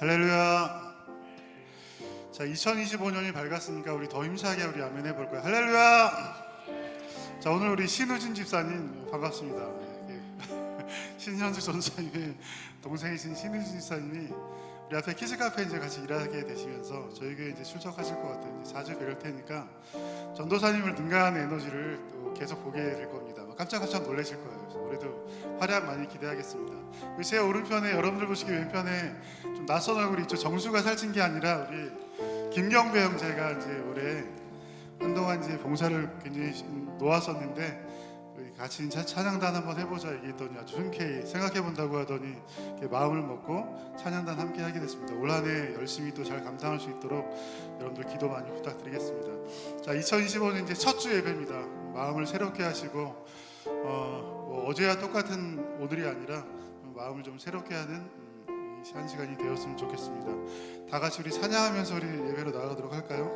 할렐루야. 자, 2025년이 밝았으니까 우리 더 힘차게 우리 아멘 해볼 거예요. 할렐루야. 자, 오늘 우리 신우진 집사님 반갑습니다. 신현수 전사님의 동생이신 신우진 집사님이 우리 앞에 키즈카페 이제 같이 일하게 되시면서 저희 교회 이제 출석하실 것 같아요. 이제 자주 뵐 테니까 전도사님을 능가하는 에너지를 또 계속 보게 될 겁니다. 깜짝깜짝 놀라실 거예요. 그래서 올해도 활약 많이 기대하겠습니다. 제 오른편에, 여러분들 보시기 왼편에 좀 낯선 얼굴이 있죠. 정수가 살찐 게 아니라 우리 김경배 형제가 이제 올해 한동안 이제 봉사를 굉장히 놓았었는데 우리 같이 찬양단 한번 해보자 얘기했더니 아주 흔쾌히 생각해본다고 하더니 이렇게 마음을 먹고 찬양단 함께 하게 됐습니다. 올 한 해 열심히 또 잘 감당할 수 있도록 여러분들 기도 많이 부탁드리겠습니다. 자, 2025년 이제 첫 주 예배입니다. 마음을 새롭게 하시고 어제와 똑같은 오늘이 아니라 마음을 좀 새롭게 하는 한 시간이 되었으면 좋겠습니다. 다 같이 우리 찬양하면서 우리 예배로 나가도록 할까요?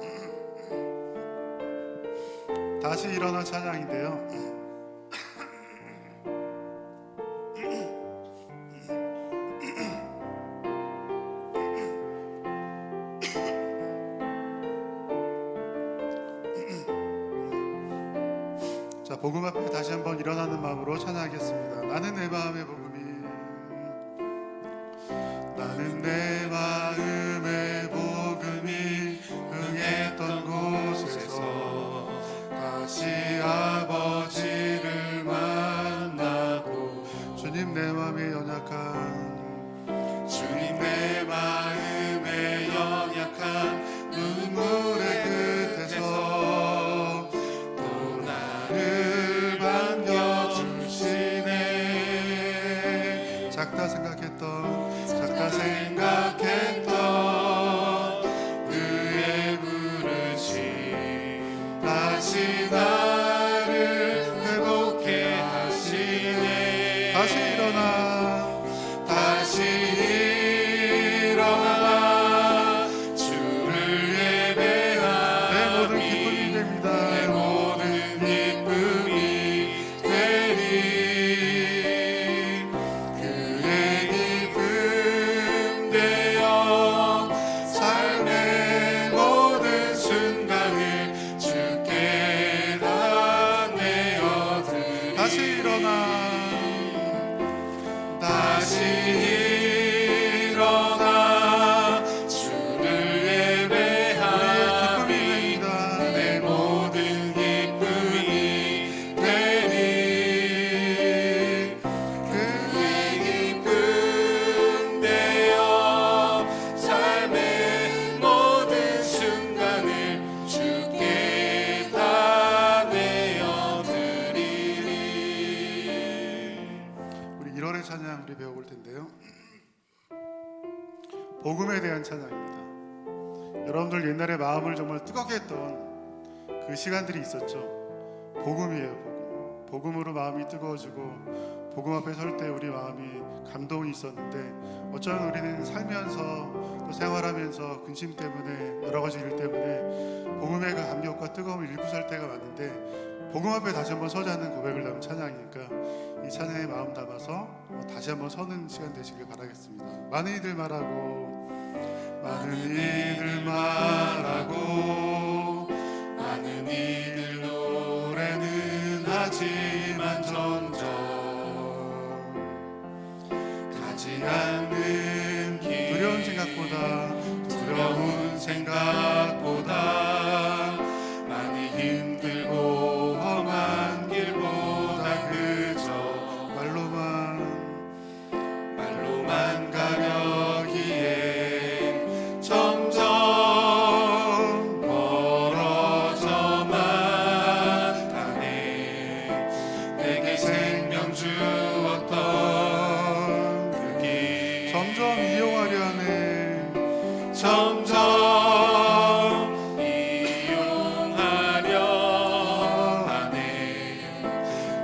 다시 일어나 찬양인데요. 자, 복음 앞에 다시 한번 일어나는 마음으로 찬양하겠습니다. 나는 내 마음의 복음이, 나는 내 마음의 복음이 흥했던 곳에서 다시 아버지를 만나고, 주님 내 마음에 연약한, 주님 내 마음에 연약한 눈물의 끝에서 또 나를 반겨주시네. 작다 생각했던 그의 부르심 다시 나를 회복해 하시네. 다시 일어나 주를 예배하. 내 모든 기쁨이 됩니다. 내 모든 기쁨이 되리. 그의 기쁨 되어 삶의 모든 순간을 주께 다 내어드리. 다시 일어나 주를 예배하리. 내 모든 기쁨이 되리. 그의 기쁨 되어 삶의 모든 순간을 주께 다 내어드리리. 우리 1월의 찬양 우리 배워볼 텐데요. 복음에 대한 찬양입니다. 여러분들 옛날에 마음을 정말 뜨겁게 했던 그 시간들이 있었죠. 복음이에요. 복음으로 마음이 뜨거워지고 복음 앞에 설 때 우리 마음이 감동이 있었는데, 어쩌면 우리는 살면서 또 생활하면서 근심 때문에 여러 가지 일 때문에 복음의 그 감격과 뜨거움을 잃고 살 때가 많은데, 복음 앞에 다시 한번 서자는 고백을 담은 찬양이니까 이 찬양에 마음 담아서 다시 한번 서는 시간 되시길 바라겠습니다. 많은 이들 말하고 많은 이들 노래는 하지만 점점 가지 않는 길, 두려운 생각보다 많이 힘들고 험한 길보다 그저 말로만 가려기에 점점 멀어져만 가네. 내게 생명 주었던 그 길 점점 이용하려 하네.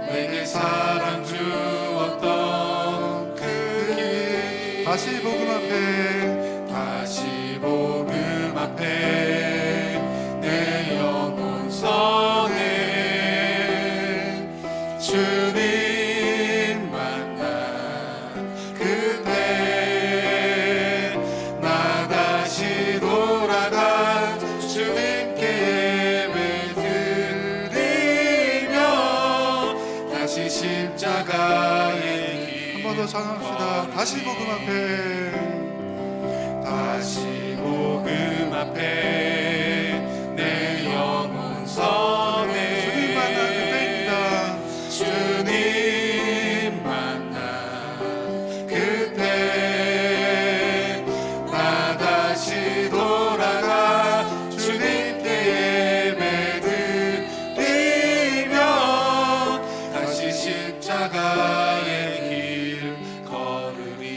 내게 사랑 주었던 그 길. 다시 복음 앞에 내 영혼 선해. 주님 만나 그때 나 번 더 찬양합시다. 다시 복음 앞에, 다시 복음 앞에 내 영혼 선해. 주님 만날 그때입니다. 주님 만나 그때 나 다시 돌아가 주님께 예배드리며 다시 십자가의 길 걸으리.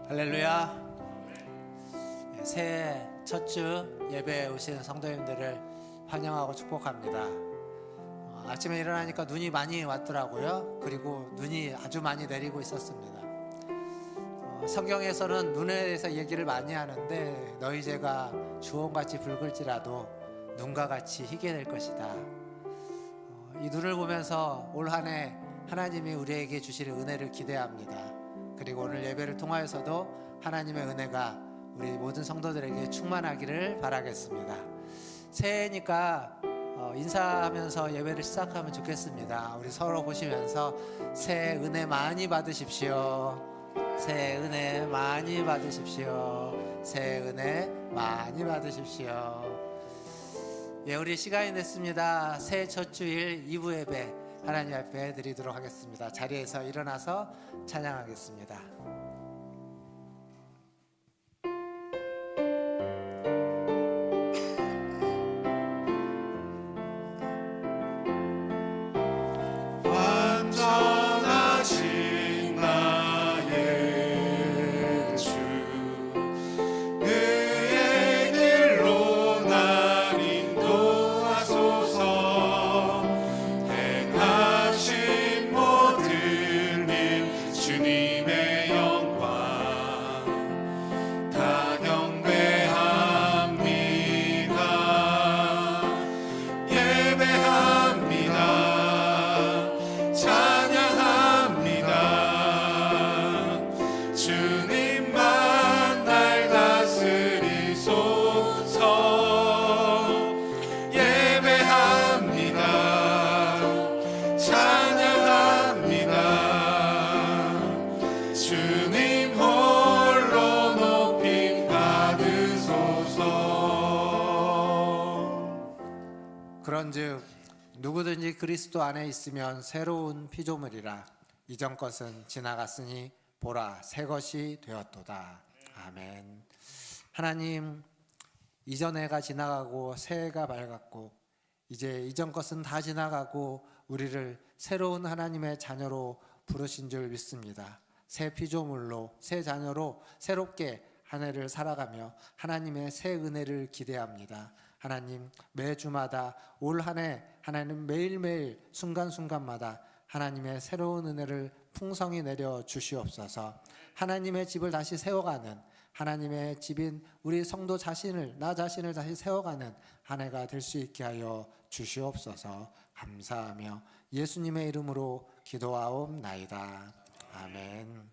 할렐루야. 새해 첫 주 예배에 오신 성도님들을 환영하고 축복합니다. 아침에 일어나니까 눈이 많이 왔더라고요. 그리고 눈이 아주 많이 내리고 있었습니다. 성경에서는 눈에 대해서 얘기를 많이 하는데 너희 죄가 주홍같이 붉을지라도 눈과 같이 희게 될 것이다. 이 눈을 보면서 올 한 해 하나님이 우리에게 주실 은혜를 기대합니다. 그리고 오늘 예배를 통하여서도 하나님의 은혜가 우리 모든 성도들에게 충만하기를 바라겠습니다. 새해니까 인사하면서 예배를 시작하면 좋겠습니다. 우리 서로 보시면서 새해 은혜 많이 받으십시오. 새해 은혜 많이 받으십시오. 새해 은혜 많이 받으십시오. 예, 우리 시간이 됐습니다. 새해 첫 주일 2부 예배 하나님 앞에 드리도록 하겠습니다. 자리에서 일어나서 찬양하겠습니다. 완전하신 나의 주 그의 길로 날 인도하소서. 행하신 모든 일 주님의 영광 다 경배합니다. 예배합니다. 주님만 날 다스리소서. 예배합니다. 찬양합니다. 주님 홀로 높임 받으소서. 그런즉 누구든지 그리스도 안에 있으면 새로운 피조물이라. 이전 것은 지나갔으니 보라 새 것이 되었도다. 아멘. 하나님, 이전 해가 지나가고 새해가 밝았고 이제 이전 것은 다 지나가고 우리를 새로운 하나님의 자녀로 부르신 줄 믿습니다. 새 피조물로 새 자녀로 새롭게 한 해를 살아가며 하나님의 새 은혜를 기대합니다. 하나님, 매주마다 올 한 해 하나님 매일매일 순간순간마다 하나님의 새로운 은혜를 풍성히 내려 주시옵소서. 하나님의 집을 다시 세워가는, 하나님의 집인 우리 성도 자신을, 나 자신을 다시 세워가는 한 해가 될 수 있게 하여 주시옵소서. 감사하며 예수님의 이름으로 기도하옵나이다. 아멘.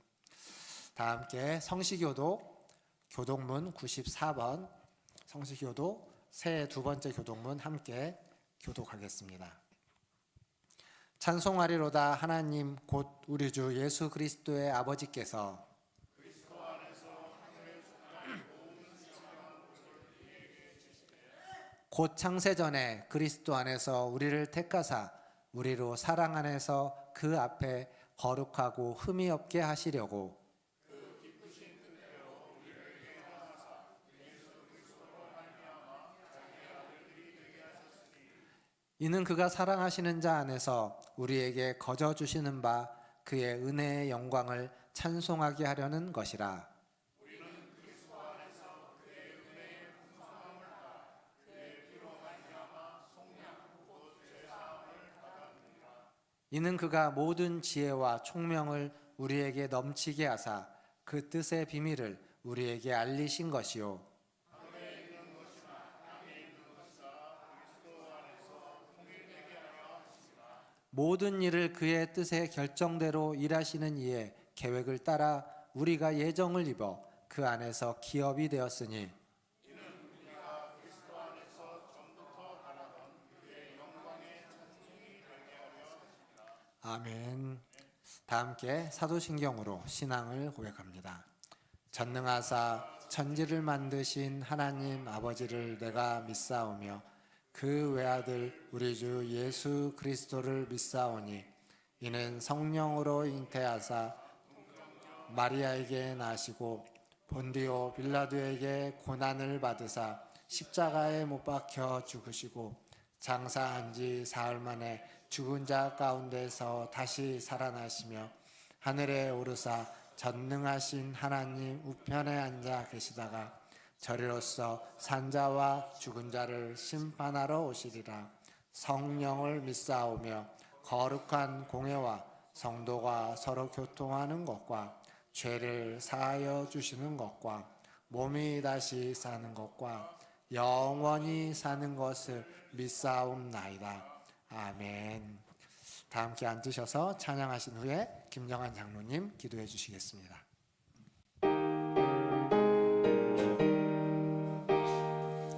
다 함께 성시교도 교동문 94번 성시교도 새해 두 번째 교동문 함께 교독하겠습니다. 찬송하리로다. 하나님 곧 우리 주 예수 그리스도의 아버지께서 곧 창세전에 그리스도 안에서 우리를 택하사 우리로 사랑 안에서 그 앞에 거룩하고 흠이 없게 하시려고 이는 그가 사랑하시는 자 안에서 우리에게 거저 주시는 바 그의 은혜의 영광을 찬송하게 하려는 것이라. 이는 그가 모든 지혜와 총명을 우리에게 넘치게 하사 그 뜻의 비밀을 우리에게 알리신 것이요 모든 일을 그의 뜻의 결정대로 일하시는 이의 계획을 따라 우리가 예정을 입어 그 안에서 기업이 되었으니 아멘. 다 함께 사도신경으로 신앙을 고백합니다. 전능하사 천지를 만드신 하나님 아버지를 내가 믿사오며 그 외아들 우리 주 예수 그리스도를 믿사오니 이는 성령으로 잉태하사 마리아에게 나시고 본디오 빌라도에게 고난을 받으사 십자가에 못 박혀 죽으시고 장사한 지 사흘 만에 죽은 자 가운데서 다시 살아나시며 하늘에 오르사 전능하신 하나님 우편에 앉아 계시다가 저리로서 산자와 죽은 자를 심판하러 오시리라. 성령을 믿사오며 거룩한 공회와 성도가 서로 교통하는 것과 죄를 사하여 주시는 것과 몸이 다시 사는 것과 영원히 사는 것을 믿사옵나이다. 아멘. 다 함께 앉으셔서 찬양하신 후에 김정한 장로님 기도해 주시겠습니다.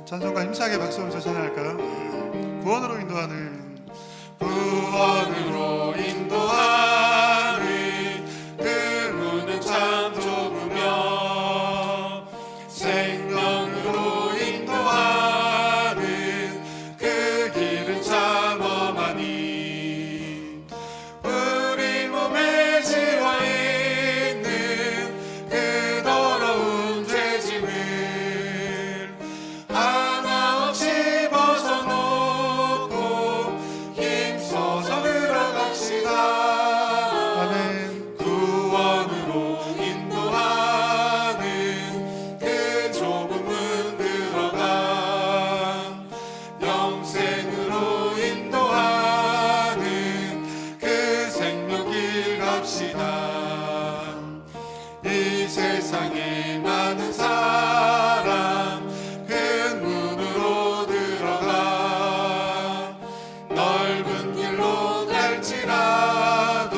찬송가 힘차게 박수하면서 찬양할까요? 구원으로 인도하는 구원으로 인도하는 그 문은 참 좁으며 생명으로 인도하는 그 길은 참 험하니 우리 몸에 지워있는 그 더러운 죄짐을 하나 없이 벗어놓고 힘써서 들어갑시다. 아멘. 구원으로 인도하는 그 좁은 문 들어가 영생으로 인도하는 그 생명길 갑시다. 이 세상에 많은 사람 큰 문으로 들어가 넓은 길로 갈지라도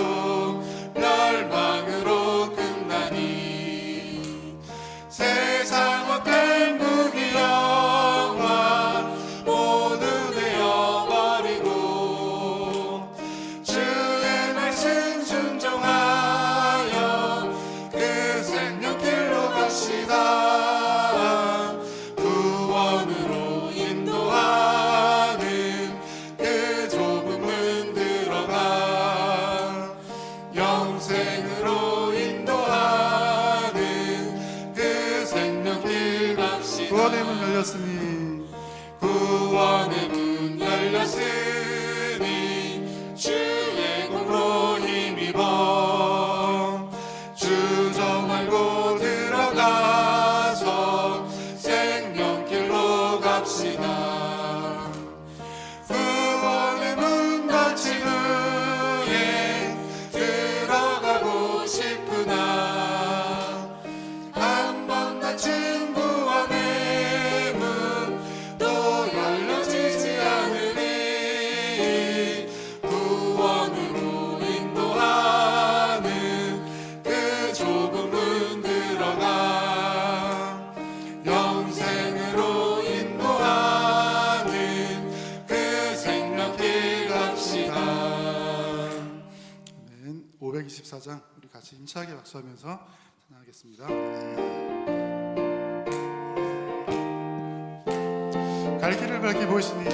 멸망으로 끝나니 세상 어떤 무기 영화 모두 되어버리고 주의 말씀 순종하여 그 생명길로 갑시다. 구원으로 인도하는 그 좁은 문 들어가 영생으로 인도하는 그 생명길 갑시다. 구원의 문 열렸으니 구원의 문 열렸으니 주의 공로 힘입어 주저 말고 들어가서 생명길로 갑시다. 구원의 문 닫힌 후에 들어가고 싶으나 한 번 닫힌 구원의 문 또 열려지지 않으니 구원으로 인도하는 그 좁은 문 들어가 영생으로 인도하는 그 생명길 갑시다. 아멘. 524장 우리 같이 힘차게 박수하면서 찬양하겠습니다. 갈 길을 밝히 보시니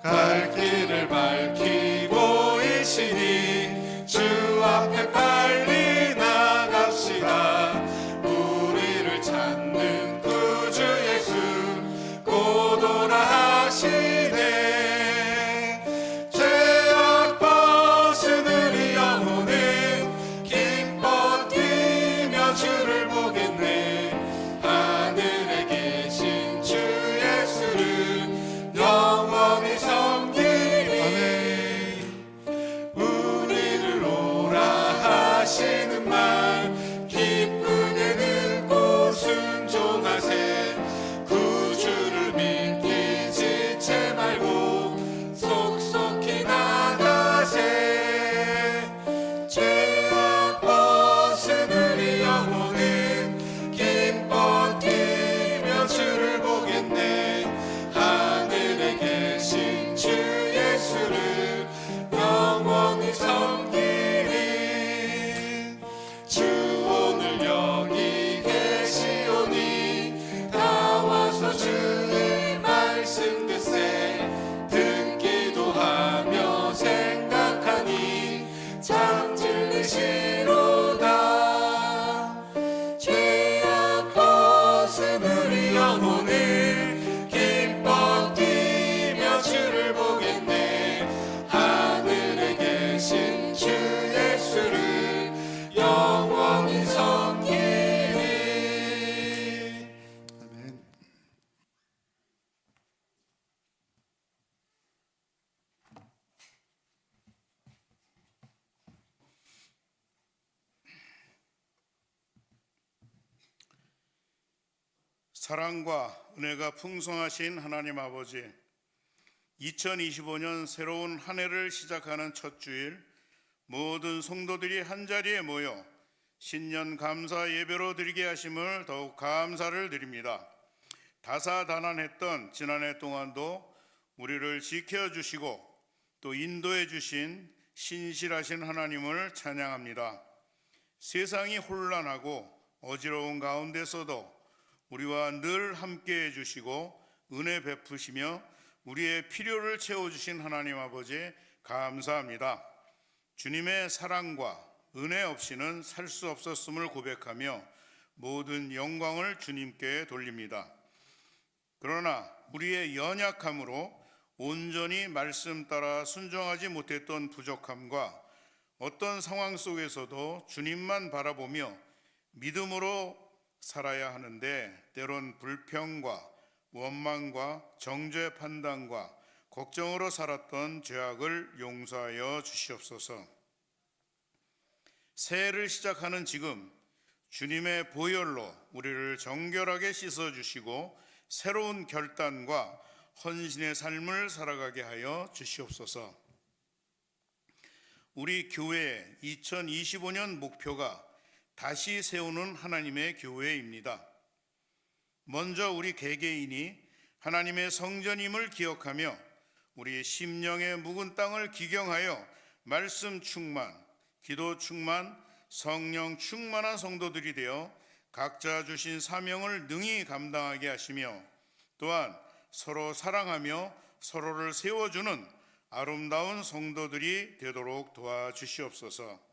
갈 길을 밝히 보이시니 주 앞에 빨리 나갑시다. 우리를 찾는 구주 예수 곧 오라 하시네. 죄악 벗은 우리 영혼은 기뻐 뛰며 주를 보겠네. 하늘에 계신 주 예수를 영원히 섬기리. 우리를 오라 하시는 말 기쁘게 듣고 순종하세. 구주를 믿기 지체 말고 속속히 나가세. 죄악 벗은 우리 영혼은 기뻐 뛰며 주를 보겠네. 하늘에 계신 주 예수를 영원히 사랑과 은혜가 풍성하신 하나님 아버지, 2025년 새로운 한 해를 시작하는 첫 주일, 모든 성도들이 한자리에 모여 신년 감사 예배로 드리게 하심을 더욱 감사를 드립니다. 다사다난했던 지난해 동안도 우리를 지켜주시고 또 인도해 주신 신실하신 하나님을 찬양합니다. 세상이 혼란하고 어지러운 가운데서도 우리와 늘 함께해 주시고 은혜 베푸시며 우리의 필요를 채워주신 하나님 아버지 감사합니다. 주님의 사랑과 은혜 없이는 살 수 없었음을 고백하며 모든 영광을 주님께 돌립니다. 그러나 우리의 연약함으로 온전히 말씀 따라 순종하지 못했던 부족함과 어떤 상황 속에서도 주님만 바라보며 믿음으로 살아야 하는데 때론 불평과 원망과 정죄 판단과 걱정으로 살았던 죄악을 용서하여 주시옵소서. 새해를 시작하는 지금 주님의 보혈로 우리를 정결하게 씻어주시고 새로운 결단과 헌신의 삶을 살아가게 하여 주시옵소서. 우리 교회의 2025년 목표가 다시 세우는 하나님의 교회입니다. 먼저 우리 개개인이 하나님의 성전임을 기억하며 우리 심령의 묵은 땅을 기경하여 말씀 충만, 기도 충만, 성령 충만한 성도들이 되어 각자 주신 사명을 능히 감당하게 하시며 또한 서로 사랑하며 서로를 세워주는 아름다운 성도들이 되도록 도와주시옵소서.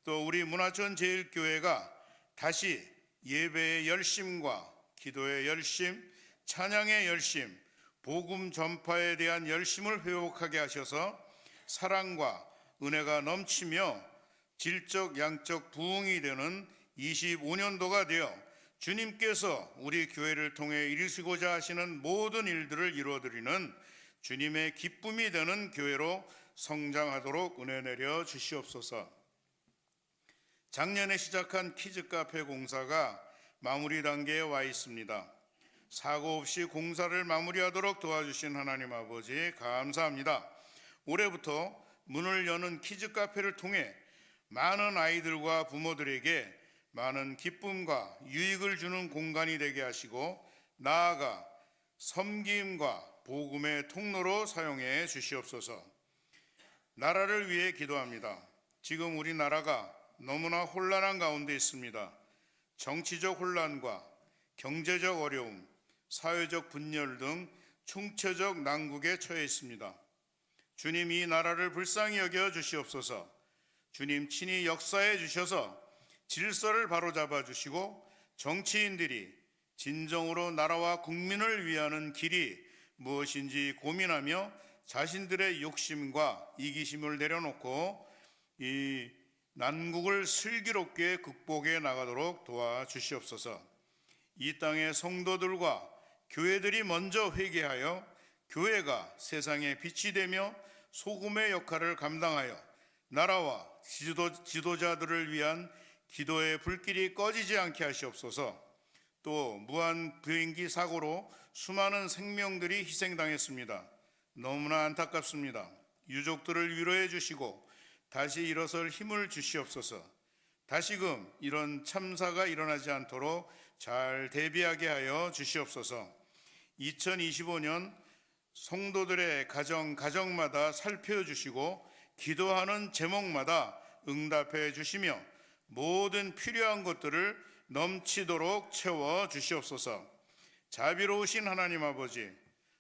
또 우리 문화천 제일교회가 다시 예배의 열심과 기도의 열심, 찬양의 열심, 복음 전파에 대한 열심을 회복하게 하셔서 사랑과 은혜가 넘치며 질적 양적 부흥이 되는 25년도가 되어 주님께서 우리 교회를 통해 이루시고자 하시는 모든 일들을 이루어드리는 주님의 기쁨이 되는 교회로 성장하도록 은혜 내려 주시옵소서. 작년에 시작한 키즈 카페 공사가 마무리 단계에 와 있습니다. 사고 없이 공사를 마무리하도록 도와주신 하나님 아버지 감사합니다. 올해부터 문을 여는 키즈 카페를 통해 많은 아이들과 부모들에게 많은 기쁨과 유익을 주는 공간이 되게 하시고 나아가 섬김과 복음의 통로로 사용해 주시옵소서. 나라를 위해 기도합니다. 지금 우리나라가 너무나 혼란한 가운데 있습니다. 정치적 혼란과 경제적 어려움, 사회적 분열 등 총체적 난국에 처해 있습니다. 주님 이 나라를 불쌍히 여겨 주시옵소서. 주님 친히 역사해 주셔서 질서를 바로잡아 주시고 정치인들이 진정으로 나라와 국민을 위하는 길이 무엇인지 고민하며 자신들의 욕심과 이기심을 내려놓고 이 난국을 슬기롭게 극복해 나가도록 도와주시옵소서. 이 땅의 성도들과 교회들이 먼저 회개하여 교회가 세상의 빛이 되며 소금의 역할을 감당하여 나라와 지도자들을 위한 기도의 불길이 꺼지지 않게 하시옵소서. 또 무한 비행기 사고로 수많은 생명들이 희생당했습니다. 너무나 안타깝습니다. 유족들을 위로해 주시고 다시 일어설 힘을 주시옵소서. 다시금 이런 참사가 일어나지 않도록 잘 대비하게 하여 주시옵소서. 2025년 성도들의 가정마다 살펴주시고 기도하는 제목마다 응답해 주시며 모든 필요한 것들을 넘치도록 채워 주시옵소서. 자비로우신 하나님 아버지,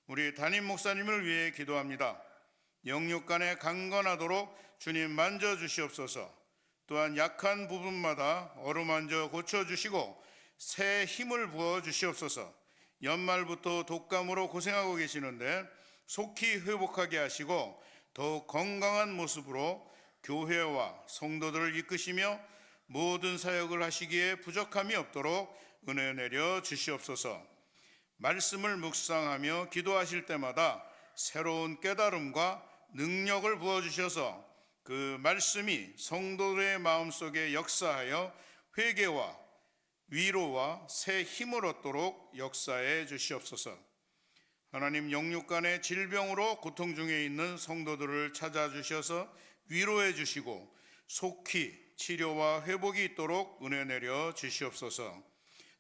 우리 담임 목사님을 위해 기도합니다. 영육간에 강건하도록 주님 만져주시옵소서. 또한 약한 부분마다 어루만져 고쳐주시고 새 힘을 부어주시옵소서. 연말부터 독감으로 고생하고 계시는데 속히 회복하게 하시고 더욱 건강한 모습으로 교회와 성도들을 이끄시며 모든 사역을 하시기에 부족함이 없도록 은혜 내려 주시옵소서. 말씀을 묵상하며 기도하실 때마다 새로운 깨달음과 능력을 부어주셔서 그 말씀이 성도들의 마음속에 역사하여 회개와 위로와 새 힘을 얻도록 역사해 주시옵소서. 하나님, 영육 간의 질병으로 고통 중에 있는 성도들을 찾아주셔서 위로해 주시고 속히 치료와 회복이 있도록 은혜 내려 주시옵소서.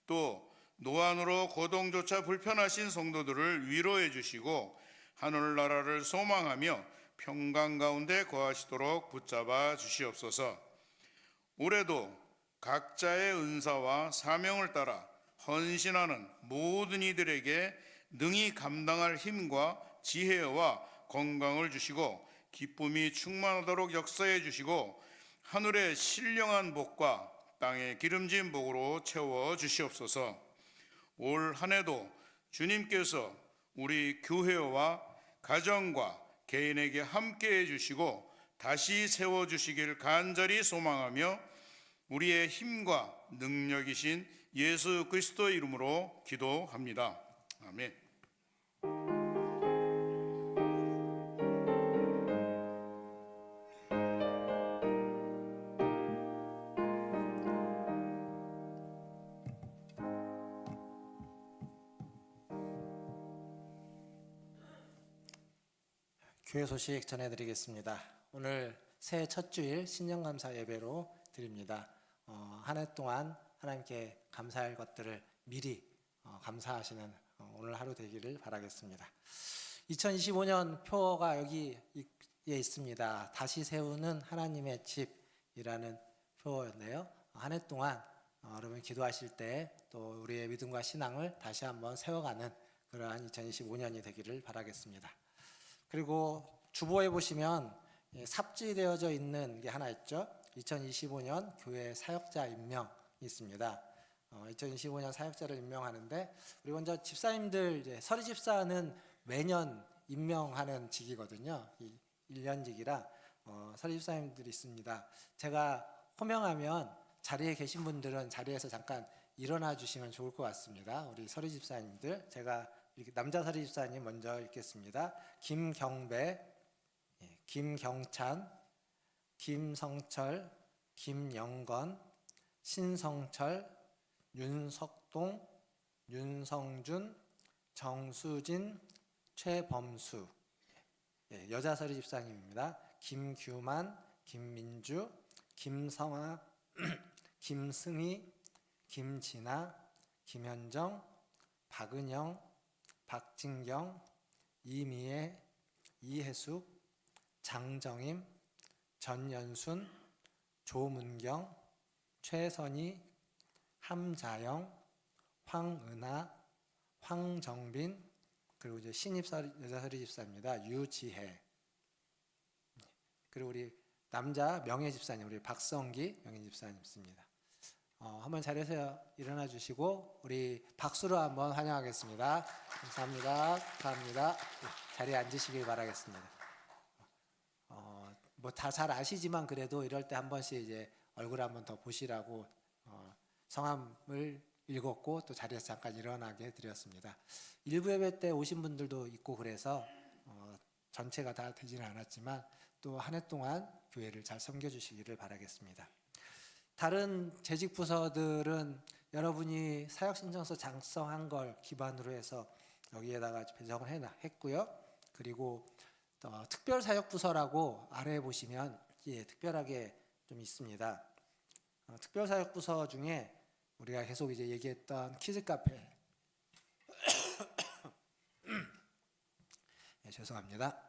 또 노안으로 거동조차 불편하신 성도들을 위로해 주시고 하늘나라를 소망하며 평강 가운데 거하시도록 붙잡아 주시옵소서. 올해도 각자의 은사와 사명을 따라 헌신하는 모든 이들에게 능히 감당할 힘과 지혜와 건강을 주시고 기쁨이 충만하도록 역사해 주시고 하늘의 신령한 복과 땅의 기름진 복으로 채워 주시옵소서. 올 한 해도 주님께서 우리 교회와 가정과 개인에게 함께해 주시고 다시 세워 주시길 간절히 소망하며 우리의 힘과 능력이신 예수 그리스도의 이름으로 기도합니다. 아멘. 교회 소식 전해드리겠습니다. 오늘 새해 첫 주일 신년감사 예배로 드립니다. 한 해 동안 하나님께 감사할 것들을 미리 감사하시는 오늘 하루 되기를 바라겠습니다. 2025년 표어가 여기에 있습니다. 다시 세우는 하나님의 집이라는 표어인데요. 한 해 동안 여러분 기도하실 때 또 우리의 믿음과 신앙을 다시 한번 세워가는 그러한 2025년이 되기를 바라겠습니다. 그리고 주보에 보시면 삽지되어져 있는 게 하나 있죠. 2025년 교회 사역자 임명이 있습니다. 2025년 사역자를 임명하는데 우리 먼저 집사님들 이제 서리 집사는 매년 임명하는 직이거든요. 1년직이라 서리 집사님들이 있습니다. 제가 호명하면 자리에 계신 분들은 자리에서 잠깐 일어나 주시면 좋을 것 같습니다. 우리 서리 집사님들, 제가 남자 서리 집사님 먼저 읽겠습니다. 김경배, 김경찬, 김성철, 김영건, 신성철, 윤석동, 윤성준, 정수진, 최범수. 여자 서리 집사님입니다. 김규만, 김민주, 김성아, 김승희, 김진아, 김현정, 박은영, 박진경, 이미애, 이혜숙, 장정임, 전연순, 조문경, 최선희, 함자영, 황은아, 황정빈, 그리고 이제 신입 여자 서리 집사입니다. 유지혜. 그리고 우리 남자 명예 집사님, 우리 박성기 명예 집사님 있습니다. 한번 자리에서 일어나 주시고 우리 박수로 한번 환영하겠습니다. 감사합니다. 감사합니다. 자리에 앉으시길 바라겠습니다. 뭐 다 잘 아시지만 그래도 이럴 때 한 번씩 이제 얼굴 한번 더 보시라고 성함을 읽었고 또 자리에서 잠깐 일어나게 드렸습니다. 일부 예배 때 오신 분들도 있고 그래서 전체가 다 되지는 않았지만 또 한 해 동안 교회를 잘 섬겨주시기를 바라겠습니다. 다른 재직 부서들은 여러분이 사역 신청서 작성한 걸 기반으로 해서 여기에다가 배정을 했고요. 그리고 특별 사역 부서라고 아래에 보시면 특별하게 좀 있습니다. 특별 사역 부서 중에 우리가 계속 이제 얘기했던 키즈 카페 죄송합니다.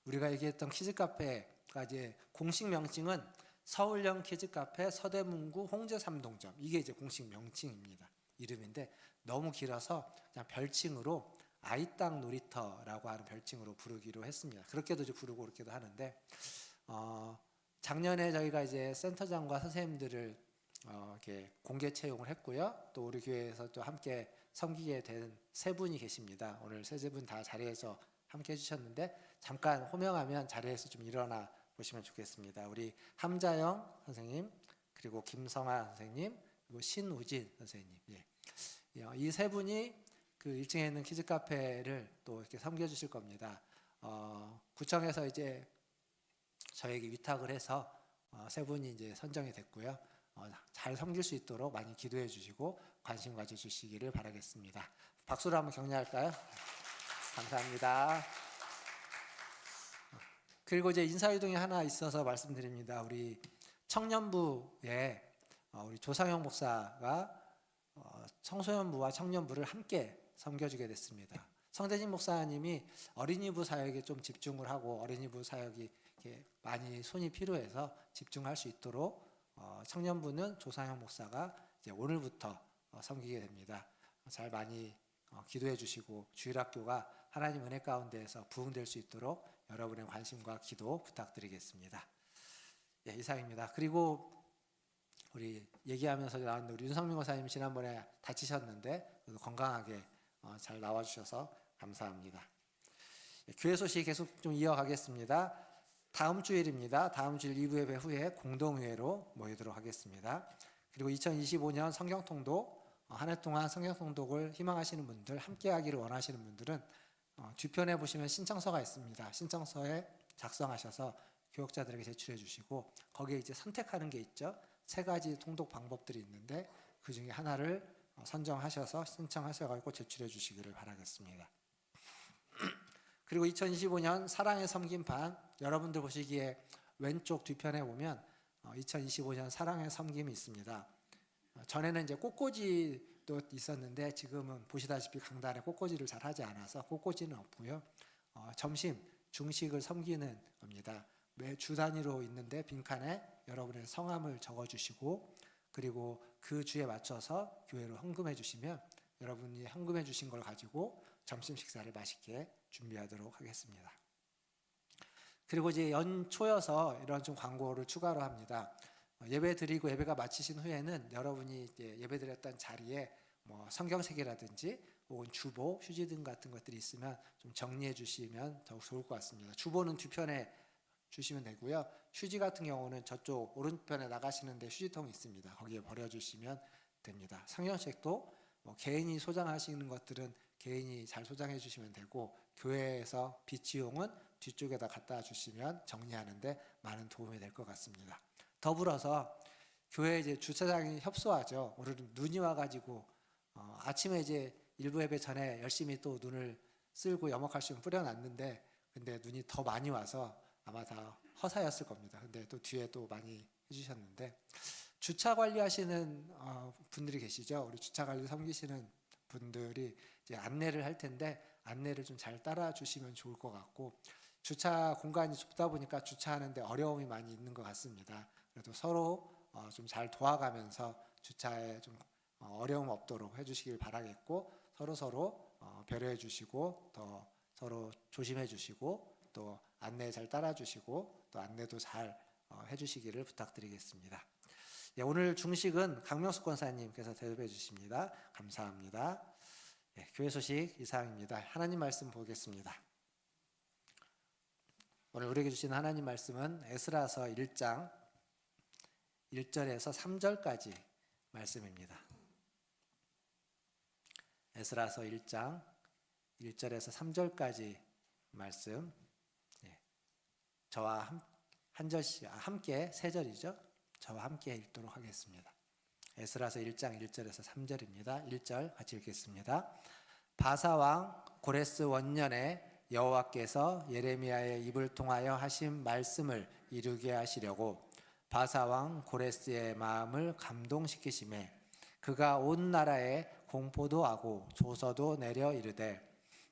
우리가 얘기했던 키즈 카페가 이제 공식 명칭은 서울형 키즈카페 서대문구 홍제 3동점, 이게 이제 공식 명칭입니다. 이름인데 너무 길어서 그냥 별칭으로 아이땅 놀이터라고 하는 별칭으로 부르기로 했습니다. 그렇게도 이제 부르고 그렇게도 하는데 작년에 저희가 이제 센터장과 선생님들을 이렇게 공개 채용을 했고요. 또 우리 교회에서 또 함께 섬기게 된 세 분이 계십니다. 오늘 세 분 다 자리에서 함께 해주셨는데 잠깐 호명하면 자리에서 좀 일어나 보시면 좋겠습니다. 우리 함자영 선생님, 그리고 김성아 선생님, 그리고 신우진 선생님. 이 세 분이 그 1층에 있는 키즈 카페를 또 이렇게 섬겨주실 겁니다. 구청에서 이제 저에게 위탁을 해서 세 분이 이제 선정이 됐고요. 잘 섬길 수 있도록 많이 기도해 주시고 관심 가져 주시기를 바라겠습니다. 박수로 한번 격려할까요? 감사합니다. 그리고 이제 인사유동이 하나 있어서 말씀드립니다. 우리 청년부에 우리 조상영 목사가 청소년부와 청년부를 함께 섬겨주게 됐습니다. 성대진 목사님이 어린이부 사역에 좀 집중을 하고 어린이부 사역이 이렇게 많이 손이 필요해서 집중할 수 있도록 청년부는 조상영 목사가 이제 오늘부터 섬기게 됩니다. 잘 많이 기도해 주시고 주일학교가 하나님 은혜 가운데에서 부흥될 수 있도록 여러분의 관심과 기도 부탁드리겠습니다. 예, 이상입니다. 그리고 우리 얘기하면서 나온 우리 윤성민 목사님 지난번에 다치셨는데 건강하게 잘 나와주셔서 감사합니다. 예, 교회 소식 계속 좀 이어가겠습니다. 다음 주일입니다. 다음 주일 2부 예배 후에 공동회로 모이도록 하겠습니다. 그리고 2025년 성경통독 한 해 동안 성경통독을 희망하시는 분들, 함께하기를 원하시는 분들은 뒤편에 보시면 신청서가 있습니다. 신청서에 작성하셔서 교역자들에게 제출해 주시고 거기에 이제 선택하는 게 있죠. 3가지 통독 방법들이 있는데 그 중에 하나를 선정하셔서 신청하셔가지고 제출해 주시기를 바라겠습니다. 그리고 2025년 사랑의 섬김판 여러분들 보시기에 왼쪽 뒤편에 보면 2025년 사랑의 섬김이 있습니다. 전에는 이제 꽃꽂이도 있었는데 지금은 보시다시피 강단에 꽃꽂이를 잘 하지 않아서 꽃꽂이는 없고요. 점심 중식을 섬기는 겁니다. 매 주 단위로 있는데 빈칸에 여러분의 성함을 적어주시고 그리고 그 주에 맞춰서 교회로 헌금해 주시면 여러분이 헌금해 주신 걸 가지고 점심 식사를 맛있게 준비하도록 하겠습니다. 그리고 이제 연초여서 이런 좀 광고를 추가로 합니다. 예배 드리고 예배가 마치신 후에는 여러분이 이제 예배 드렸던 자리에 뭐 성경책이라든지 혹은 주보, 휴지 등 같은 것들이 있으면 좀 정리해 주시면 더욱 좋을 것 같습니다. 주보는 뒤편에 주시면 되고요. 휴지 같은 경우는 저쪽 오른편에 나가시는데 휴지통이 있습니다. 거기에 버려주시면 됩니다. 성경책도 뭐 개인이 소장하시는 것들은 개인이 잘 소장해 주시면 되고 교회에서 비치용은 뒤쪽에다 갖다 주시면 정리하는데 많은 도움이 될 것 같습니다. 더불어서 교회 이제 주차장이 협소하죠. 오늘은 눈이 와가지고 아침에 이제 일부 예배 전에 열심히 또 눈을 쓸고 염화칼슘 뿌려놨는데 근데 눈이 더 많이 와서 아마 다 허사였을 겁니다. 근데 또 뒤에 또 많이 해주셨는데 주차 관리하시는 분들이 계시죠. 우리 주차 관리 섬기시는 분들이 이제 안내를 할 텐데 안내를 좀 잘 따라 주시면 좋을 것 같고 주차 공간이 좁다 보니까 주차하는데 어려움이 많이 있는 것 같습니다. 그래도 서로 좀 잘 도와가면서 주차에 좀 어려움 없도록 해주시길 바라겠고 서로 배려해 주시고 더 서로 조심해 주시고 또 안내 잘 따라 주시고 또 안내도 잘 해주시기를 부탁드리겠습니다. 예, 오늘 중식은 강명숙 권사님께서 대접해 주십니다. 감사합니다. 예, 교회 소식 이상입니다. 하나님 말씀 보겠습니다. 오늘 우리에게 주신 하나님 말씀은 에스라서 1장 1절에서 3절까지 말씀입니다. 에스라서 1장 1절에서 3절까지 말씀. 예. 저와 한 절씩 함께 3절이죠. 저와 함께 읽도록 하겠습니다. 에스라서 1장 1절에서 3절입니다. 1절 같이 읽겠습니다. 바사 왕 고레스 원년에 여호와께서 예레미야의 입을 통하여 하신 말씀을 이루게 하시려고 바사 왕 고레스의 마음을 감동시키시매 그가 온 나라에 공포도 하고 조서도 내려 이르되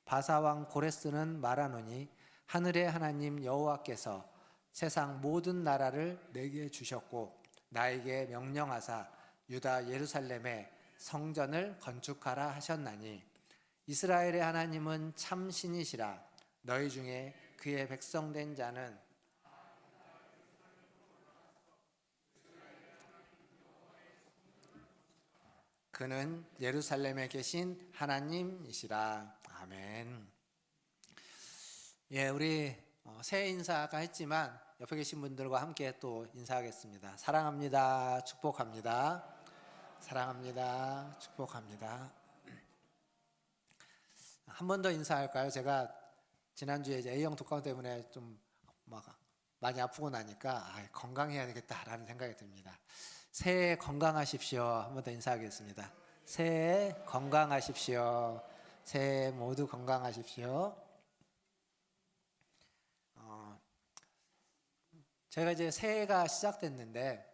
바사 왕 고레스는 말하노니 하늘의 하나님 여호와께서 세상 모든 나라를 내게 주셨고 나에게 명령하사 유다 예루살렘에 성전을 건축하라 하셨나니 이스라엘의 하나님은 참 신이시라. 너희 중에 그의 백성된 자는 그는 예루살렘에 계신 하나님이시라. 아멘. 예, 우리 새해 인사가 했지만 옆에 계신 분들과 함께 또 인사하겠습니다. 사랑합니다. 축복합니다. 사랑합니다. 축복합니다. 한 번 더 인사할까요? 제가 지난주에 이제 A형 독감 때문에 좀 막 많이 아프고 나니까 건강해야 되겠다라는 생각이 듭니다. 새해 건강하십시오. 한 번 더 인사하겠습니다. 새해 건강하십시오. 새해 모두 건강하십시오. 제가 이제 새해가 시작됐는데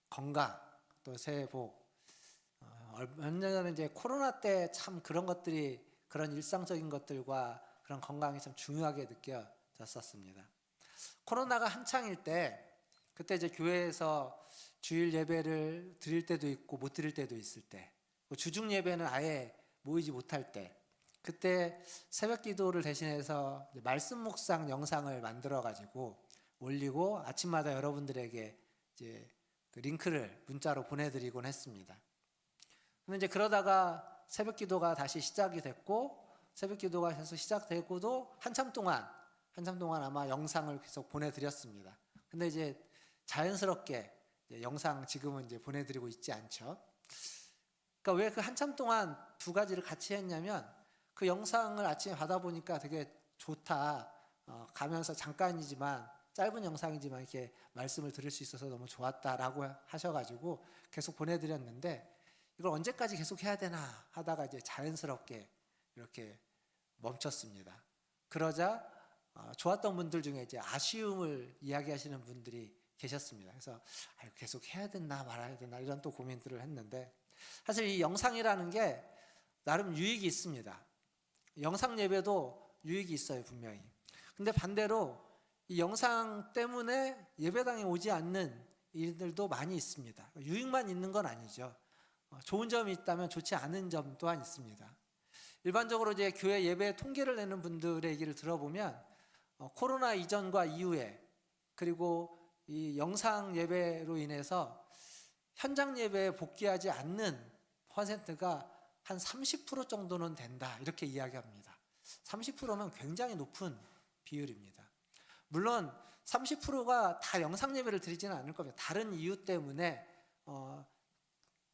건강 또 새해 복 얼마 전에 이제 코로나 때 참 그런 것들이 그런 일상적인 것들과 그런 건강이 참 중요하게 느껴졌었습니다. 코로나가 한창일 때 그때 이제 교회에서 주일 예배를 드릴 때도 있고 못 드릴 때도 있을 때, 주중 예배는 아예 모이지 못할 때, 그때 새벽 기도를 대신해서 이제 말씀 묵상 영상을 만들어 가지고 올리고 아침마다 여러분들에게 이제 그 링크를 문자로 보내드리곤 했습니다. 근데 이제 그러다가 새벽 기도가 다시 시작이 됐고, 새벽 기도가 계속 시작되고도 한참 동안 아마 영상을 계속 보내드렸습니다. 근데 이제 자연스럽게 이제 영상 지금은 이제 보내드리고 있지 않죠. 그러니까 왜 그 한참 동안 두 가지를 같이 했냐면, 그 영상을 아침에 받아보니까 되게 좋다. 가면서 잠깐이지만 짧은 영상이지만 이렇게 말씀을 들을 수 있어서 너무 좋았다라고 하셔가지고 계속 보내드렸는데, 이걸 언제까지 계속 해야 되나 하다가 이제 자연스럽게 이렇게 멈췄습니다. 그러자 좋았던 분들 중에 이제 아쉬움을 이야기하시는 분들이 계셨습니다. 그래서 계속 해야 되나 말아야 되나 이런 또 고민들을 했는데, 사실 이 영상이라는 게 나름 유익이 있습니다. 영상 예배도 유익이 있어요, 분명히. 근데 반대로 이 영상 때문에 예배당에 오지 않는 일들도 많이 있습니다. 유익만 있는 건 아니죠. 좋은 점이 있다면 좋지 않은 점 또한 있습니다. 일반적으로 이제 교회 예배 통계를 내는 분들의 얘기를 들어보면 코로나 이전과 이후에, 그리고 이 영상 예배로 인해서 현장 예배에 복귀하지 않는 퍼센트가 한 30% 정도는 된다, 이렇게 이야기합니다. 30%면 굉장히 높은 비율입니다. 물론 30%가 다 영상 예배를 드리지는 않을 겁니다. 다른 이유 때문에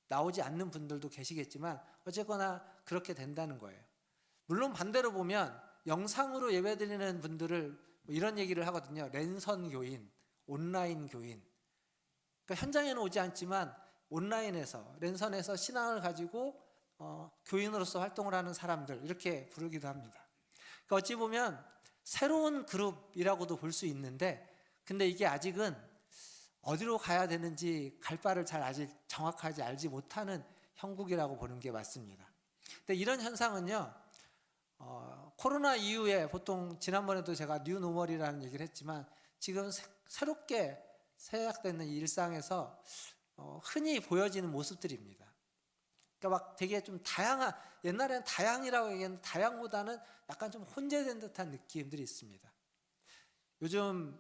나오지 않는 분들도 계시겠지만 어쨌거나 그렇게 된다는 거예요. 물론 반대로 보면 영상으로 예배드리는 분들을 이런 얘기를 하거든요. 랜선 교인, 온라인 교인. 그러니까 현장에는 오지 않지만 온라인에서, 랜선에서 신앙을 가지고 교인으로서 활동을 하는 사람들, 이렇게 부르기도 합니다. 그러니까 어찌 보면 새로운 그룹이라고도 볼 수 있는데, 근데 이게 아직은 어디로 가야 되는지 갈 바를 잘 아직 정확하게 알지 못하는 형국이라고 보는 게 맞습니다. 근데 이런 현상은요, 코로나 이후에 보통 지난번에도 제가 뉴노멀이라는 얘기를 했지만 지금 새롭게 시작되는 일상에서 흔히 보여지는 모습들입니다. 그러니까 막 되게 좀 다양한, 옛날에는 다양이라고 얘기했는데 다양보다는 약간 좀 혼재된 듯한 느낌들이 있습니다. 요즘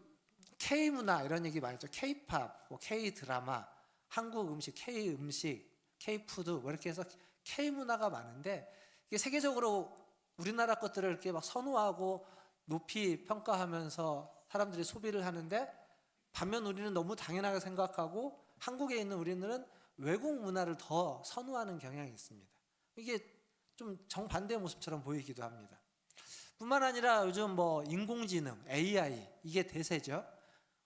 K문화 이런 얘기 많이 했죠. K팝, K드라마, 한국 음식, K음식, K푸드 뭐 이렇게 해서 K문화가 많은데, 이게 세계적으로 우리나라 것들을 이렇게 막 선호하고 높이 평가하면서 사람들이 소비를 하는데, 반면 우리는 너무 당연하게 생각하고 한국에 있는 우리는 외국 문화를 더 선호하는 경향이 있습니다. 이게 좀 정반대의 모습처럼 보이기도 합니다. 뿐만 아니라 요즘 뭐 인공지능, AI 이게 대세죠.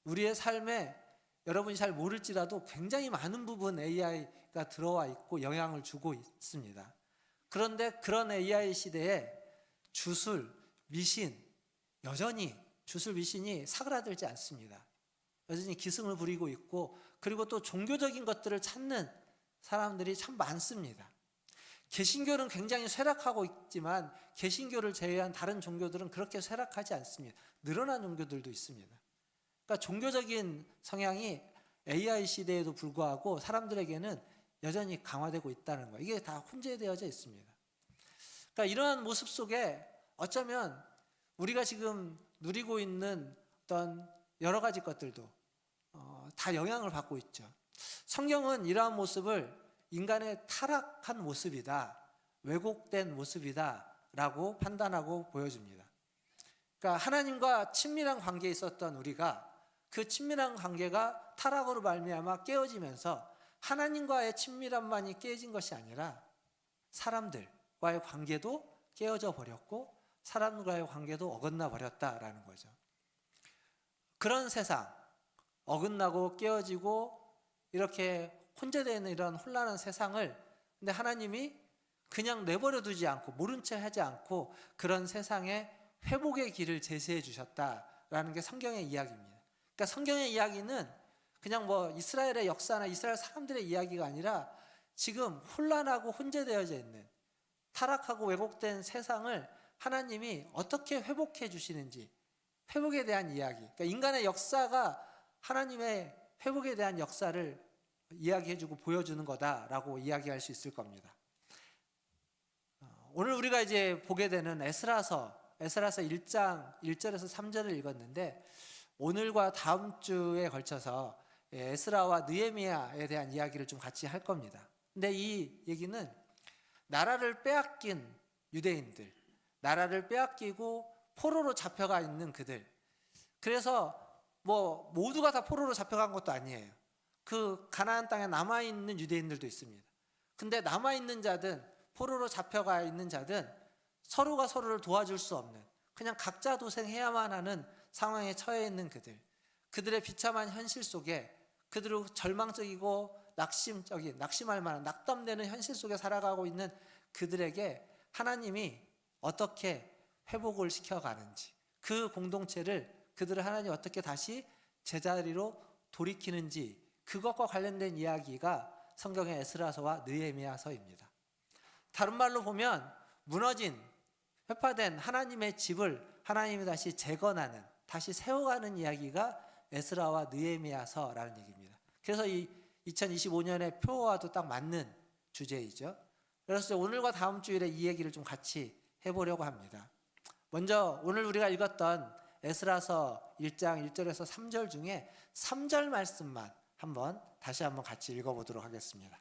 우리의 삶에 여러분이 잘 모를지라도 굉장히 많은 부분 AI가 들어와 있고 영향을 주고 있습니다. 그런데 그런 AI 시대에 주술, 미신, 여전히 주술, 미신이 사그라들지 않습니다. 여전히 기승을 부리고 있고, 그리고 또 종교적인 것들을 찾는 사람들이 참 많습니다. 개신교는 굉장히 쇠락하고 있지만 개신교를 제외한 다른 종교들은 그렇게 쇠락하지 않습니다. 늘어난 종교들도 있습니다. 그러니까 종교적인 성향이 AI 시대에도 불구하고 사람들에게는 여전히 강화되고 있다는 거예요. 이게 다 혼재되어져 있습니다. 그러니까 이러한 모습 속에 어쩌면 우리가 지금 누리고 있는 어떤 여러 가지 것들도 다 영향을 받고 있죠. 성경은 이러한 모습을 인간의 타락한 모습이다, 왜곡된 모습이다 라고 판단하고 보여줍니다. 그러니까 하나님과 친밀한 관계에 있었던 우리가 그 친밀한 관계가 타락으로 말미암아 깨어지면서 하나님과의 친밀함만이 깨진 것이 아니라 사람들과의 관계도 깨어져 버렸고 사람과의 관계도 어긋나 버렸다라는 거죠. 그런 세상, 어긋나고 깨어지고 이렇게 혼재되어 있는 이런 혼란한 세상을, 근데 하나님이 그냥 내버려 두지 않고 모른 채 하지 않고 그런 세상에 회복의 길을 제시해 주셨다라는 게 성경의 이야기입니다. 그러니까 성경의 이야기는 그냥 뭐 이스라엘의 역사나 이스라엘 사람들의 이야기가 아니라 지금 혼란하고 혼재되어져 있는 타락하고 왜곡된 세상을 하나님이 어떻게 회복해 주시는지, 회복에 대한 이야기, 그러니까 인간의 역사가 하나님의 회복에 대한 역사를 이야기해주고 보여주는 거다라고 이야기할 수 있을 겁니다. 오늘 우리가 이제 보게 되는 에스라서 1장 1절에서 3절을 읽었는데, 오늘과 다음 주에 걸쳐서 에스라와 느헤미야에 대한 이야기를 좀 같이 할 겁니다. 근데 이 얘기는 나라를 빼앗긴 유대인들, 나라를 빼앗기고 포로로 잡혀가 있는 그들, 그래서 뭐 모두가 다 포로로 잡혀간 것도 아니에요. 그 가나안 땅에 남아있는 유대인들도 있습니다. 근데 남아있는 자든 포로로 잡혀가 있는 자든 서로가 서로를 도와줄 수 없는, 그냥 각자 도생해야만 하는 상황에 처해 있는 그들의 비참한 현실 속에, 그들은 절망적이고 낙심할 만한 낙담되는 현실 속에 살아가고 있는 그들에게 하나님이 어떻게 회복을 시켜가는지, 그 공동체를, 그들을 하나님 어떻게 다시 제자리로 돌이키는지, 그것과 관련된 이야기가 성경의 에스라서와 느헤미야서입니다. 다른 말로 보면 무너진, 회파된 하나님의 집을 하나님이 다시 재건하는, 다시 세워가는 이야기가 에스라와 느헤미야서라는 얘기입니다. 그래서 이 2025년의 표어와도 딱 맞는 주제이죠. 그래서 오늘과 다음 주일에 이 얘기를 좀 같이 해보려고 합니다. 먼저 오늘 우리가 읽었던 에스라서 1장 1절에서 3절 중에 3절 말씀만 다시 한번 같이 읽어보도록 하겠습니다.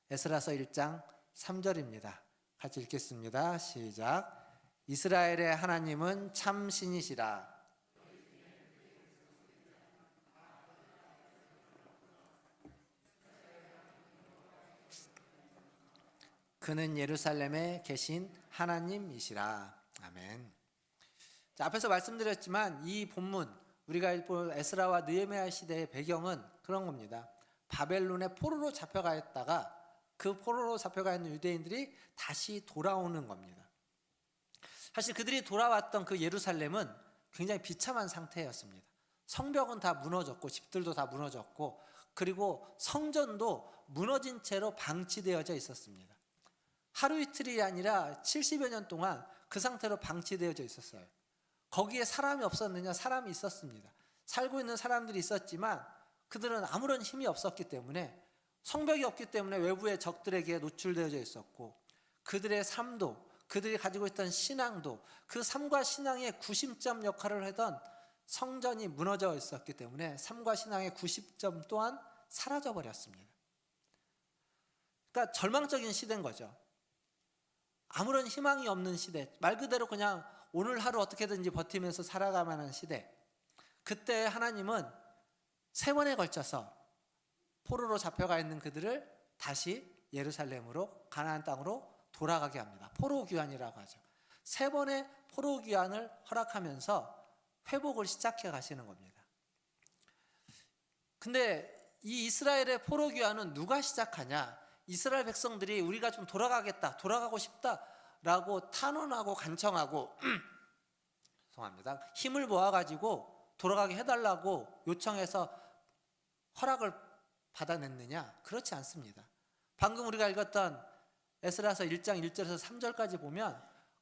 에스라서 1장 3절입니다. 같이 읽겠습니다. 시작. 이스라엘의 하나님은 참 신이시라. 그는 예루살렘에 계신 하나님이시라. 아멘. 자, 앞에서 말씀드렸지만 이 본문, 우리가 본 에스라와 느헤미야 시대의 배경은 그런 겁니다. 바벨론에 포로로 잡혀가 있다가 그 포로로 잡혀가 있는 유대인들이 다시 돌아오는 겁니다. 사실 그들이 돌아왔던 그 예루살렘은 굉장히 비참한 상태였습니다. 성벽은 다 무너졌고 집들도 다 무너졌고, 그리고 성전도 무너진 채로 방치되어져 있었습니다. 하루 이틀이 아니라 70여 년 동안 그 상태로 방치되어져 있었어요. 거기에 사람이 없었느냐? 사람이 있었습니다. 살고 있는 사람들이 있었지만 그들은 아무런 힘이 없었기 때문에, 성벽이 없기 때문에 외부의 적들에게 노출되어져 있었고, 그들의 삶도, 그들이 가지고 있던 신앙도, 그 삶과 신앙의 구심점 역할을 하던 성전이 무너져 있었기 때문에 삶과 신앙의 구심점 또한 사라져 버렸습니다. 그러니까 절망적인 시대인 거죠. 아무런 희망이 없는 시대, 말 그대로 그냥 오늘 하루 어떻게든지 버티면서 살아가만 하는 시대. 그때 하나님은 3번에 걸쳐서 포로로 잡혀가 있는 그들을 다시 예루살렘으로, 가나안 땅으로 돌아가게 합니다. 포로 귀환이라고 하죠. 3번의 포로 귀환을 허락하면서 회복을 시작해 가시는 겁니다. 근데 이 이스라엘의 포로 귀환은 누가 시작하냐? 이스라엘 백성들이 우리가 좀 돌아가겠다, 돌아가고 싶다라고 탄원하고 간청하고 죄송합니다. 힘을 모아가지고 돌아가게 해달라고 요청해서 허락을 받아냈느냐? 그렇지 않습니다. 방금 우리가 읽었던 에스라서 1장 1절에서 3절까지 보면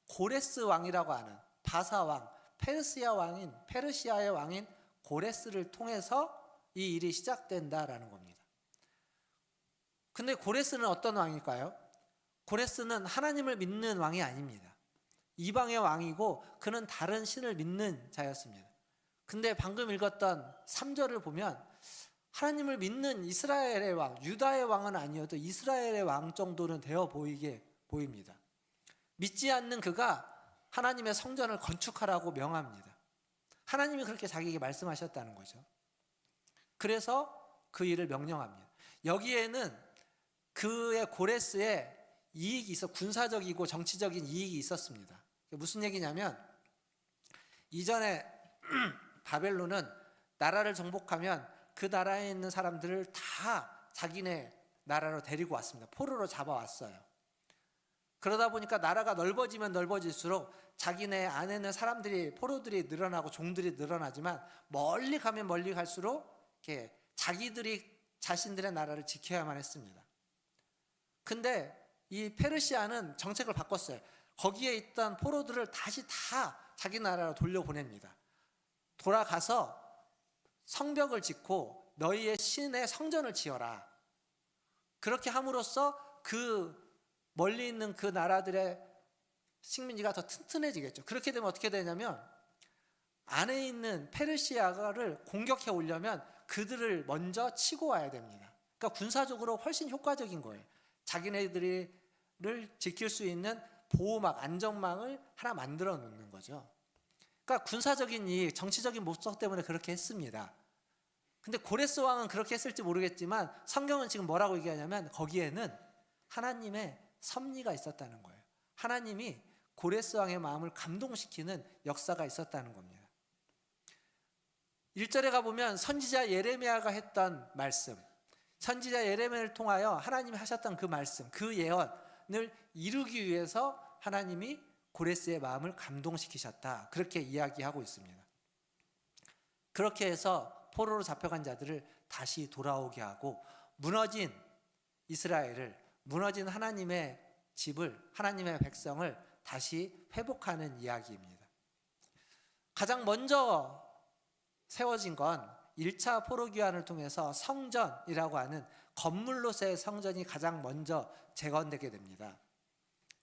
고레스 왕이라고 하는 바사 왕, 페르시아의 왕인 고레스를 통해서 이 일이 시작된다라는 겁니다. 근데 고레스는 어떤 왕일까요? 고레스는 하나님을 믿는 왕이 아닙니다. 이방의 왕이고 그는 다른 신을 믿는 자였습니다. 근데 방금 읽었던 3절을 보면 하나님을 믿는 이스라엘의 왕, 유다의 왕은 아니어도 이스라엘의 왕 정도는 되어 보입니다. 믿지 않는 그가 하나님의 성전을 건축하라고 명합니다. 하나님이 그렇게 자기에게 말씀하셨다는 거죠. 그래서 그 일을 명령합니다. 여기에는 그의 고레스의 이익이 있어, 군사적이고 정치적인 이익이 있었습니다. 무슨 얘기냐면, 이전에 바벨론은 나라를 정복하면 그 나라에 있는 사람들을 다 자기네 나라로 데리고 왔습니다. 포로로 잡아왔어요. 그러다 보니까 나라가 넓어지면 넓어질수록 자기네 안에 있는 사람들이, 포로들이 늘어나고 종들이 늘어나지만 멀리 가면 멀리 갈수록 이렇게 자기들이 자신들의 나라를 지켜야만 했습니다. 근데 이 페르시아는 정책을 바꿨어요. 거기에 있던 포로들을 다시 다 자기 나라로 돌려보냅니다. 돌아가서 성벽을 짓고 너희의 신의 성전을 지어라. 그렇게 함으로써 그 멀리 있는 그 나라들의 식민지가 더 튼튼해지겠죠. 그렇게 되면 어떻게 되냐면 안에 있는 페르시아를 공격해 오려면 그들을 먼저 치고 와야 됩니다. 그러니까 군사적으로 훨씬 효과적인 거예요. 자기네들을 지킬 수 있는 보호막, 안전망을 하나 만들어 놓는 거죠. 그러니까 군사적인 이익, 정치적인 목적 때문에 그렇게 했습니다. 근데 고레스 왕은 그렇게 했을지 모르겠지만 성경은 지금 뭐라고 얘기하냐면 거기에는 하나님의 섭리가 있었다는 거예요. 하나님이 고레스 왕의 마음을 감동시키는 역사가 있었다는 겁니다. 1절에 가보면 선지자 예레미야가 했던 말씀, 선지자 예레미야를 통하여 하나님이 하셨던 그 말씀, 그 예언을 이루기 위해서 하나님이 고레스의 마음을 감동시키셨다. 그렇게 이야기하고 있습니다. 그렇게 해서 포로로 잡혀간 자들을 다시 돌아오게 하고 무너진 이스라엘을, 무너진 하나님의 집을, 하나님의 백성을 다시 회복하는 이야기입니다. 가장 먼저 세워진 건 1차 포로기환을 통해서 성전이라고 하는 건물로서의 성전이 가장 먼저 재건되게 됩니다.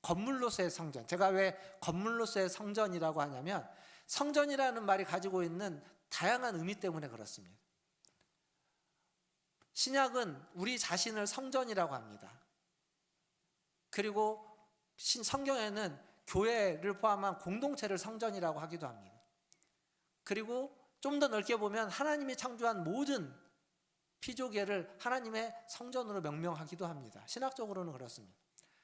건물로서의 성전. 제가 왜 건물로서의 성전이라고 하냐면 성전이라는 말이 가지고 있는 다양한 의미 때문에 그렇습니다. 신약은 우리 자신을 성전이라고 합니다. 그리고 성경에는 교회를 포함한 공동체를 성전이라고 하기도 합니다. 그리고 좀 더 넓게 보면 하나님이 창조한 모든 피조계를 하나님의 성전으로 명명하기도 합니다. 신학적으로는 그렇습니다.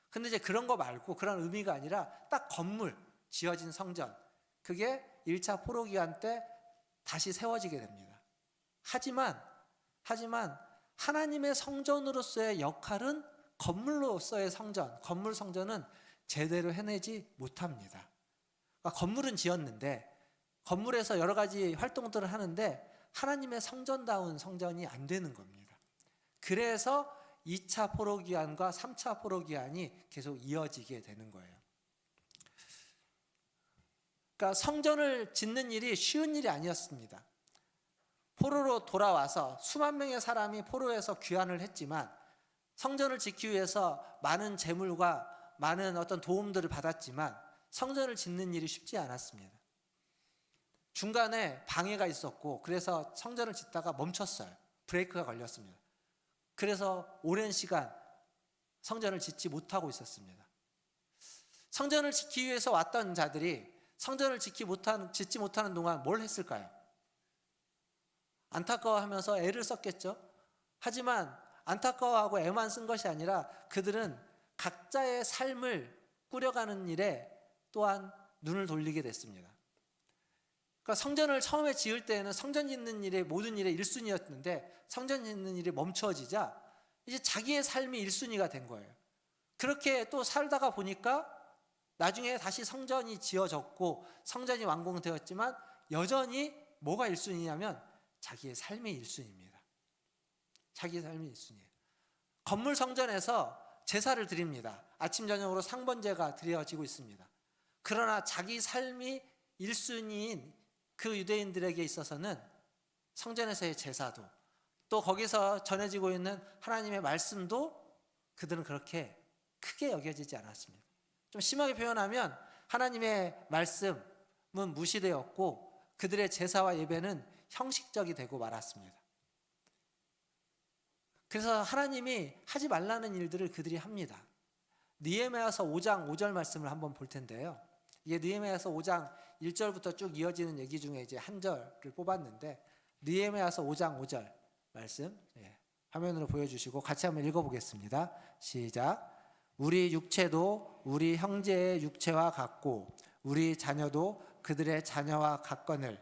근데 이제 그런 거 말고, 그런 의미가 아니라 딱 건물, 지어진 성전, 그게 1차 포로기환 때 다시 세워지게 됩니다. 하지만 하나님의 성전으로서의 역할은 건물로서의 성전, 건물 성전은 제대로 해내지 못합니다. 그러니까 건물은 지었는데 건물에서 여러 가지 활동들을 하는데 하나님의 성전다운 성전이 안 되는 겁니다. 그래서 2차 포로기환과 3차 포로기환이 계속 이어지게 되는 거예요. 그러니까 성전을 짓는 일이 쉬운 일이 아니었습니다. 포로로 돌아와서 수만 명의 사람이 포로에서 귀환을 했지만 성전을 짓기 위해서 많은 재물과 많은 어떤 도움들을 받았지만 성전을 짓는 일이 쉽지 않았습니다. 중간에 방해가 있었고 그래서 성전을 짓다가 멈췄어요. 브레이크가 걸렸습니다. 그래서 오랜 시간 성전을 짓지 못하고 있었습니다. 성전을 짓기 위해서 왔던 자들이 성전을 짓지 못하는 동안 뭘 했을까요? 안타까워하면서 애를 썼겠죠. 하지만 안타까워하고 애만 쓴 것이 아니라 그들은 각자의 삶을 꾸려가는 일에 또한 눈을 돌리게 됐습니다. 그러니까 성전을 처음에 지을 때에는 성전 짓는 일이 모든 일의 1순위였는데 성전 짓는 일이 멈춰지자 이제 자기의 삶이 1순위가 된 거예요. 그렇게 또 살다가 보니까 나중에 다시 성전이 지어졌고 성전이 완공되었지만 여전히 뭐가 1순위냐면 자기의 삶이 1순위입니다. 자기의 삶이 1순위예요. 건물 성전에서 제사를 드립니다. 아침 저녁으로 상번제가 드려지고 있습니다. 그러나 자기 삶이 1순위인 그 유대인들에게 있어서는 성전에서의 제사도 또 거기서 전해지고 있는 하나님의 말씀도 그들은 그렇게 크게 여겨지지 않았습니다. 좀 심하게 표현하면 하나님의 말씀은 무시되었고 그들의 제사와 예배는 형식적이 되고 말았습니다. 그래서 하나님이 하지 말라는 일들을 그들이 합니다. 느헤미야서 5장 5절 말씀을 한번 볼 텐데요. 이게 느헤미야서 5장 1절부터 쭉 이어지는 얘기 중에 이제 한 절을 뽑았는데 느헤미야서 5장 5절 말씀 화면으로 보여주시고 같이 한번 읽어보겠습니다. 시작. 우리 육체도 우리 형제의 육체와 같고 우리 자녀도 그들의 자녀와 같거늘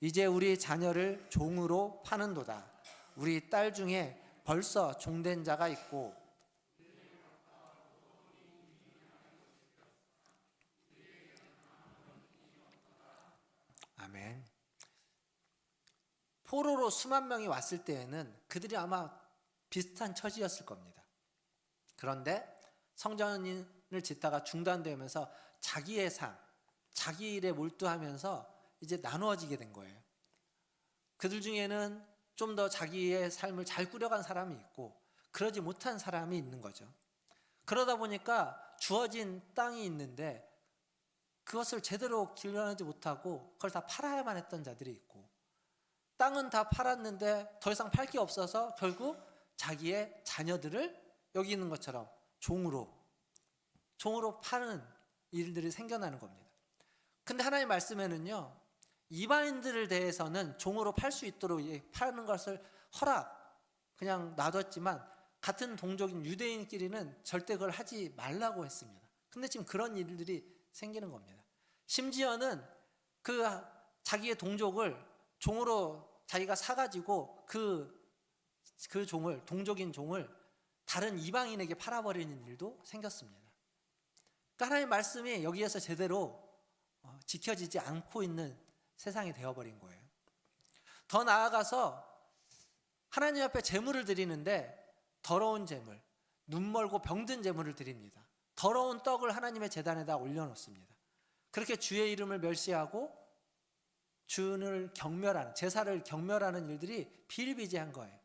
이제 우리 자녀를 종으로 파는도다. 우리 딸 중에 벌써 종된 자가 있고 아멘. 포로로 수만 명이 왔을 때에는 그들이 아마 비슷한 처지였을 겁니다. 그런데 성전을 짓다가 중단되면서 자기의 삶, 자기 일에 몰두하면서 이제 나누어지게 된 거예요. 그들 중에는 좀 더 자기의 삶을 잘 꾸려간 사람이 있고 그러지 못한 사람이 있는 거죠. 그러다 보니까 주어진 땅이 있는데 그것을 제대로 길러내지 못하고 그걸 다 팔아야만 했던 자들이 있고, 땅은 다 팔았는데 더 이상 팔 게 없어서 결국 자기의 자녀들을 여기 있는 것처럼 종으로 파는 일들이 생겨나는 겁니다. 근데 하나님 말씀에는요, 이방인들을 대해서는 종으로 팔 수 있도록 파는 것을 그냥 놔뒀지만 같은 동족인 유대인끼리는 절대 그걸 하지 말라고 했습니다. 근데 지금 그런 일들이 생기는 겁니다. 심지어는 그 자기의 동족을 종으로 자기가 사가지고 그 종을, 동족인 종을 다른 이방인에게 팔아버리는 일도 생겼습니다. 그러니까 하나님의 말씀이 여기에서 제대로 지켜지지 않고 있는 세상이 되어버린 거예요. 더 나아가서 하나님 앞에 제물을 드리는데 더러운 제물, 눈멀고 병든 제물을 드립니다. 더러운 떡을 하나님의 제단에다 올려놓습니다. 그렇게 주의 이름을 멸시하고 주를 경멸하는, 제사를 경멸하는 일들이 비일비재한 거예요.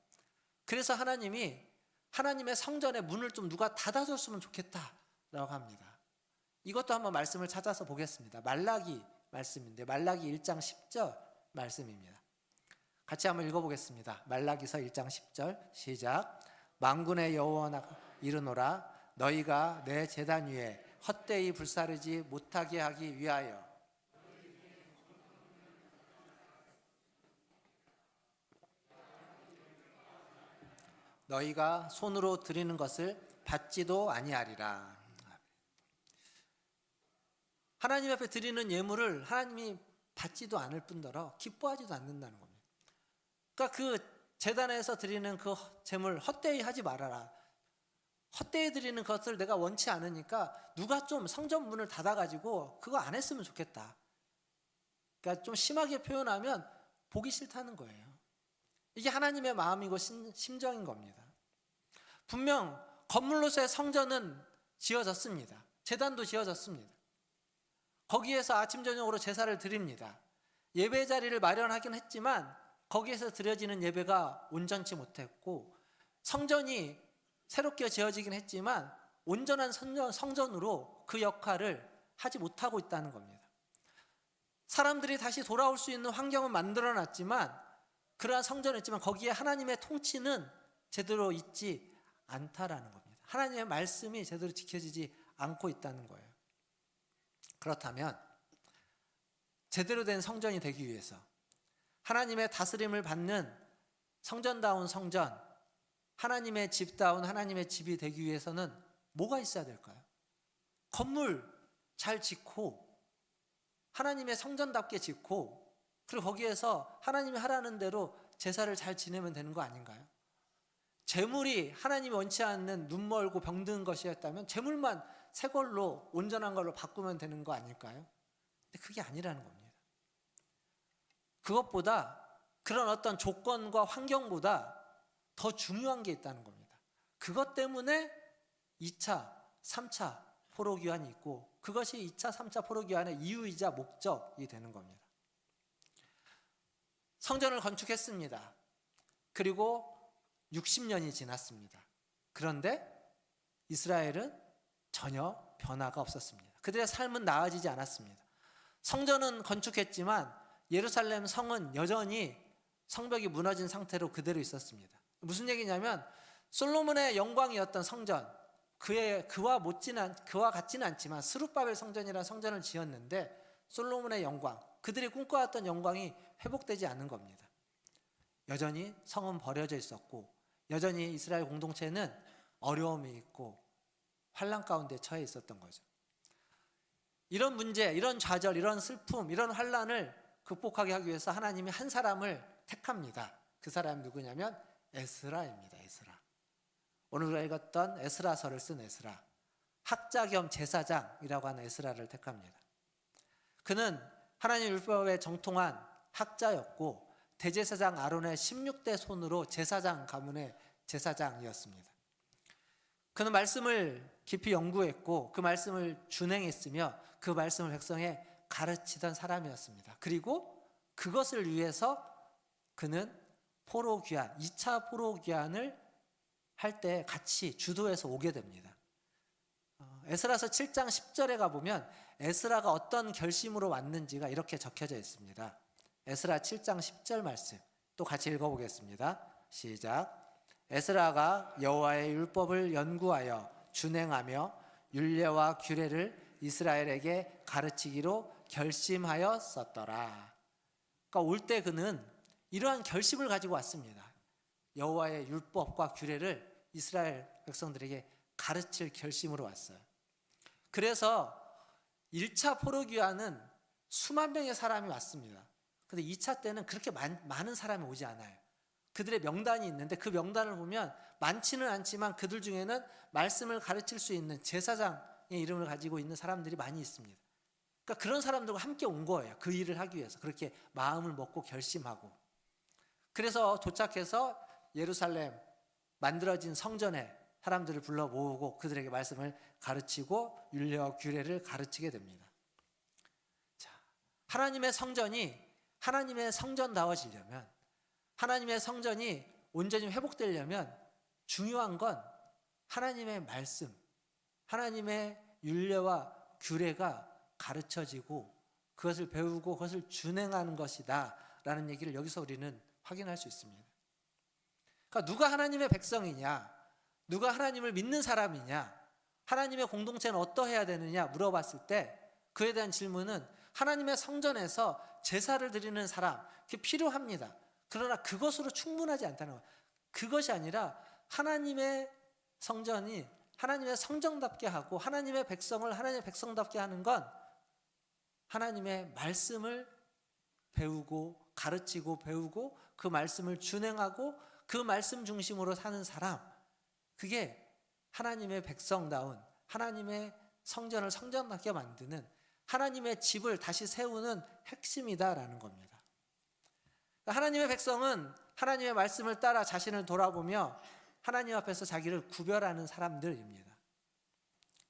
그래서 하나님이 하나님의 성전의 문을 좀 누가 닫아줬으면 좋겠다라고 합니다. 이것도 한번 말씀을 찾아서 보겠습니다. 말라기 말씀인데 말라기 1장 10절 말씀입니다. 같이 한번 읽어보겠습니다. 말라기서 1장 10절 시작. 만군의 여호와가 이르노라 너희가 내 제단 위에 헛되이 불사르지 못하게 하기 위하여 너희가 손으로 드리는 것을 받지도 아니하리라. 하나님 앞에 드리는 예물을 하나님이 받지도 않을 뿐더러 기뻐하지도 않는다는 겁니다. 그러니까 그 제단에서 드리는 그 제물 헛되이 하지 말아라. 헛되이 드리는 것을 내가 원치 않으니까 누가 좀 성전 문을 닫아가지고 그거 안 했으면 좋겠다. 그러니까 좀 심하게 표현하면 보기 싫다는 거예요. 이게 하나님의 마음이고 심정인 겁니다. 분명 건물로서의 성전은 지어졌습니다. 제단도 지어졌습니다. 거기에서 아침 저녁으로 제사를 드립니다. 예배 자리를 마련하긴 했지만 거기에서 드려지는 예배가 온전치 못했고, 성전이 새롭게 지어지긴 했지만 온전한 성전으로 그 역할을 하지 못하고 있다는 겁니다. 사람들이 다시 돌아올 수 있는 환경은 만들어놨지만, 그러한 성전은 있지만 거기에 하나님의 통치는 제대로 있지 않다라는 겁니다. 하나님의 말씀이 제대로 지켜지지 않고 있다는 거예요. 그렇다면 제대로 된 성전이 되기 위해서, 하나님의 다스림을 받는 성전다운 성전, 하나님의 집다운 하나님의 집이 되기 위해서는 뭐가 있어야 될까요? 건물 잘 짓고 하나님의 성전답게 짓고, 그리고 거기에서 하나님이 하라는 대로 제사를 잘 지내면 되는 거 아닌가요? 제물이 하나님이 원치 않는 눈멀고 병든 것이었다면 제물만 새 걸로, 온전한 걸로 바꾸면 되는 거 아닐까요? 근데 그게 아니라는 겁니다. 그것보다, 그런 어떤 조건과 환경보다 더 중요한 게 있다는 겁니다. 그것 때문에 2차, 3차 포로기환이 있고, 그것이 2차, 3차 포로기환의 이유이자 목적이 되는 겁니다. 성전을 건축했습니다. 그리고 60년이 지났습니다. 그런데 이스라엘은 전혀 변화가 없었습니다. 그들의 삶은 나아지지 않았습니다. 성전은 건축했지만 예루살렘 성은 여전히 성벽이 무너진 상태로 그대로 있었습니다. 무슨 얘기냐면, 솔로몬의 영광이었던 성전, 그와 같지는 않지만 스룹바벨 성전이라는 성전을 지었는데 솔로몬의 영광, 그들이 꿈꿔왔던 영광이 회복되지 않는 겁니다. 여전히 성은 버려져 있었고, 여전히 이스라엘 공동체는 어려움이 있고 환난 가운데 처해 있었던 거죠. 이런 문제, 이런 좌절, 이런 슬픔, 이런 환난을 극복하게 하기 위해서 하나님이 한 사람을 택합니다. 그 사람이 누구냐면 에스라입니다. 에스라. 오늘 우리가 읽었던 에스라서를 쓴 에스라, 학자 겸 제사장이라고 하는 에스라를 택합니다. 그는 하나님 율법에 정통한 학자였고 대제사장 아론의 16대 손으로 제사장 가문의 제사장이었습니다. 그는 말씀을 깊이 연구했고 그 말씀을 준행했으며 그 말씀을 백성에 가르치던 사람이었습니다. 그리고 그것을 위해서 그는 포로 귀환, 2차 포로 귀환을 할 때 같이 주도해서 오게 됩니다. 에스라서 7장 10절에 가보면 에스라가 어떤 결심으로 왔는지가 이렇게 적혀져 있습니다. 에스라 7장 10절 말씀 또 같이 읽어보겠습니다. 시작. 에스라가 여호와의 율법을 연구하여 준행하며 율례와 규례를 이스라엘에게 가르치기로 결심하였었더라. 그러니까 올 때 그는 이러한 결심을 가지고 왔습니다. 여호와의 율법과 규례를 이스라엘 백성들에게 가르칠 결심으로 왔어요. 그래서 1차 포로 귀환은 수만 명의 사람이 왔습니다. 근데 2차 때는 그렇게 많은 사람이 오지 않아요. 그들의 명단이 있는데 그 명단을 보면 많지는 않지만 그들 중에는 말씀을 가르칠 수 있는 제사장의 이름을 가지고 있는 사람들이 많이 있습니다. 그러니까 그런 사람들과 함께 온 거예요. 그 일을 하기 위해서 그렇게 마음을 먹고 결심하고. 그래서 도착해서 예루살렘 만들어진 성전에 사람들을 불러 모으고 그들에게 말씀을 가르치고 율례와 규례를 가르치게 됩니다. 자, 하나님의 성전이 하나님의 성전다워지려면, 하나님의 성전이 온전히 회복되려면 중요한 건 하나님의 말씀, 하나님의 율례와 규례가 가르쳐지고 그것을 배우고 그것을 준행하는 것이다 라는 얘기를 여기서 우리는 확인할 수 있습니다. 그러니까 누가 하나님의 백성이냐, 누가 하나님을 믿는 사람이냐, 하나님의 공동체는 어떠해야 되느냐 물어봤을 때 그에 대한 질문은 하나님의 성전에서 제사를 드리는 사람, 그게 필요합니다. 그러나 그것으로 충분하지 않다는 거예요. 그것이 아니라 하나님의 성전이 하나님의 성전답게 하고 하나님의 백성을 하나님의 백성답게 하는 건 하나님의 말씀을 배우고 가르치고 배우고 그 말씀을 준행하고 그 말씀 중심으로 사는 사람, 그게 하나님의 백성다운 하나님의 성전을 성전답게 만드는 하나님의 집을 다시 세우는 핵심이다라는 겁니다. 하나님의 백성은 하나님의 말씀을 따라 자신을 돌아보며 하나님 앞에서 자기를 구별하는 사람들입니다.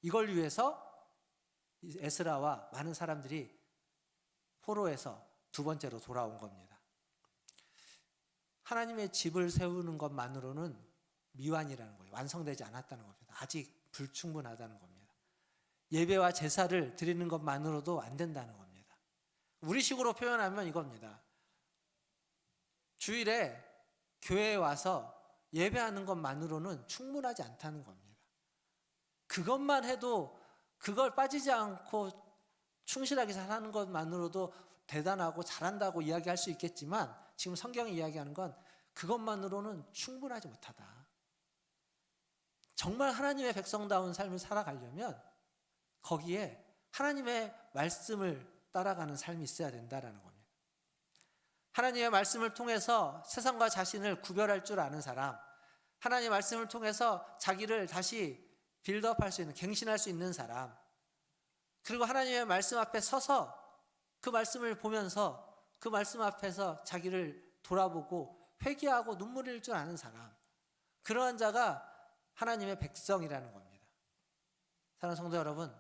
이걸 위해서 에스라와 많은 사람들이 포로에서 두 번째로 돌아온 겁니다. 하나님의 집을 세우는 것만으로는 미완이라는 거예요. 완성되지 않았다는 겁니다. 아직 불충분하다는 겁니다. 예배와 제사를 드리는 것만으로도 안 된다는 겁니다. 우리식으로 표현하면 이겁니다. 주일에 교회에 와서 예배하는 것만으로는 충분하지 않다는 겁니다. 그것만 해도 그걸 빠지지 않고 충실하게 잘하는 것만으로도 대단하고 잘한다고 이야기할 수 있겠지만 지금 성경이 이야기하는 건 그것만으로는 충분하지 못하다. 정말 하나님의 백성다운 삶을 살아가려면 거기에 하나님의 말씀을 따라가는 삶이 있어야 된다는 겁니다. 하나님의 말씀을 통해서 세상과 자신을 구별할 줄 아는 사람, 하나님의 말씀을 통해서 자기를 다시 빌드업할 수 있는, 갱신할 수 있는 사람, 그리고 하나님의 말씀 앞에 서서 그 말씀을 보면서 그 말씀 앞에서 자기를 돌아보고 회개하고 눈물 흘릴 줄 아는 사람, 그러한 자가 하나님의 백성이라는 겁니다. 사랑하는 성도 여러분,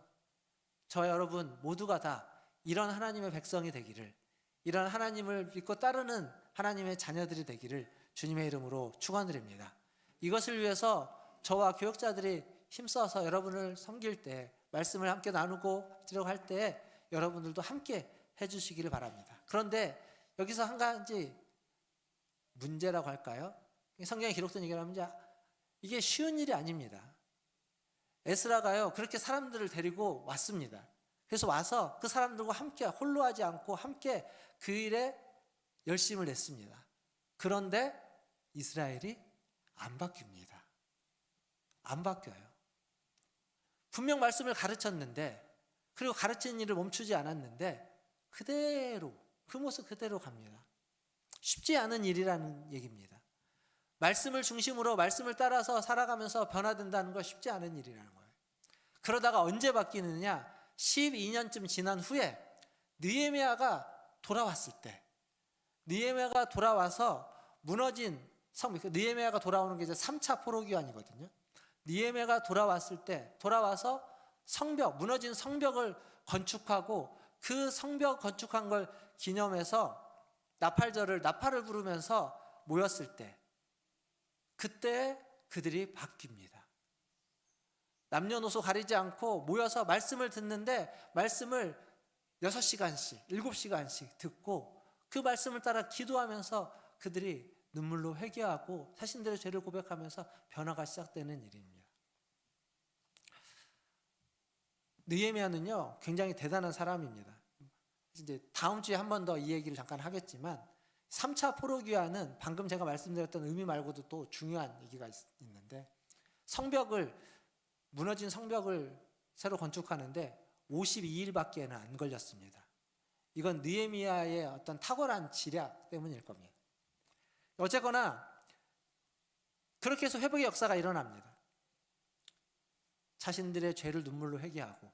저와 여러분 모두가 다 이런 하나님의 백성이 되기를, 이런 하나님을 믿고 따르는 하나님의 자녀들이 되기를 주님의 이름으로 축원드립니다. 이것을 위해서 저와 교역자들이 힘써서 여러분을 섬길 때, 말씀을 함께 나누고 들어갈 때 여러분들도 함께 해주시기를 바랍니다. 그런데 여기서 한 가지 문제라고 할까요? 성경에 기록된 얘기를 하면 이게 쉬운 일이 아닙니다. 에스라가요 그렇게 사람들을 데리고 왔습니다. 그래서 와서 그 사람들과 함께 홀로 하지 않고 함께 그 일에 열심을 냈습니다. 그런데 이스라엘이 안 바뀝니다. 안 바뀌어요. 분명 말씀을 가르쳤는데, 그리고 가르치는 일을 멈추지 않았는데 그대로 그 모습 그대로 갑니다. 쉽지 않은 일이라는 얘기입니다. 말씀을 중심으로 말씀을 따라서 살아가면서 변화된다는 건 쉽지 않은 일이라는 거예요. 그러다가 언제 바뀌느냐? 12년쯤 지난 후에 느헤미야가 돌아왔을 때, 느헤미야가 돌아와서 무너진 느헤미야가 돌아오는 게 이제 3차 포로기환이거든요. 느헤미야가 돌아왔을 때, 돌아와서 무너진 성벽을 건축하고 그 성벽 건축한 걸 기념해서 나팔을 부르면서 모였을 때, 그때 그들이 바뀝니다. 남녀노소 가리지 않고 모여서 말씀을 듣는데 말씀을 6시간씩, 7시간씩 듣고 그 말씀을 따라 기도하면서 그들이 눈물로 회개하고 자신들의 죄를 고백하면서 변화가 시작되는 일입니다. 느헤미야는요, 굉장히 대단한 사람입니다. 이제 다음 주에 한 번 더 이 얘기를 잠깐 하겠지만 3차 포로기환은 방금 제가 말씀드렸던 의미 말고도 또 중요한 얘기가 있는데, 무너진 성벽을 새로 건축하는데 52일밖에는 안 걸렸습니다. 이건 느헤미야의 어떤 탁월한 지략 때문일 겁니다. 어쨌거나 그렇게 해서 회복의 역사가 일어납니다. 자신들의 죄를 눈물로 회개하고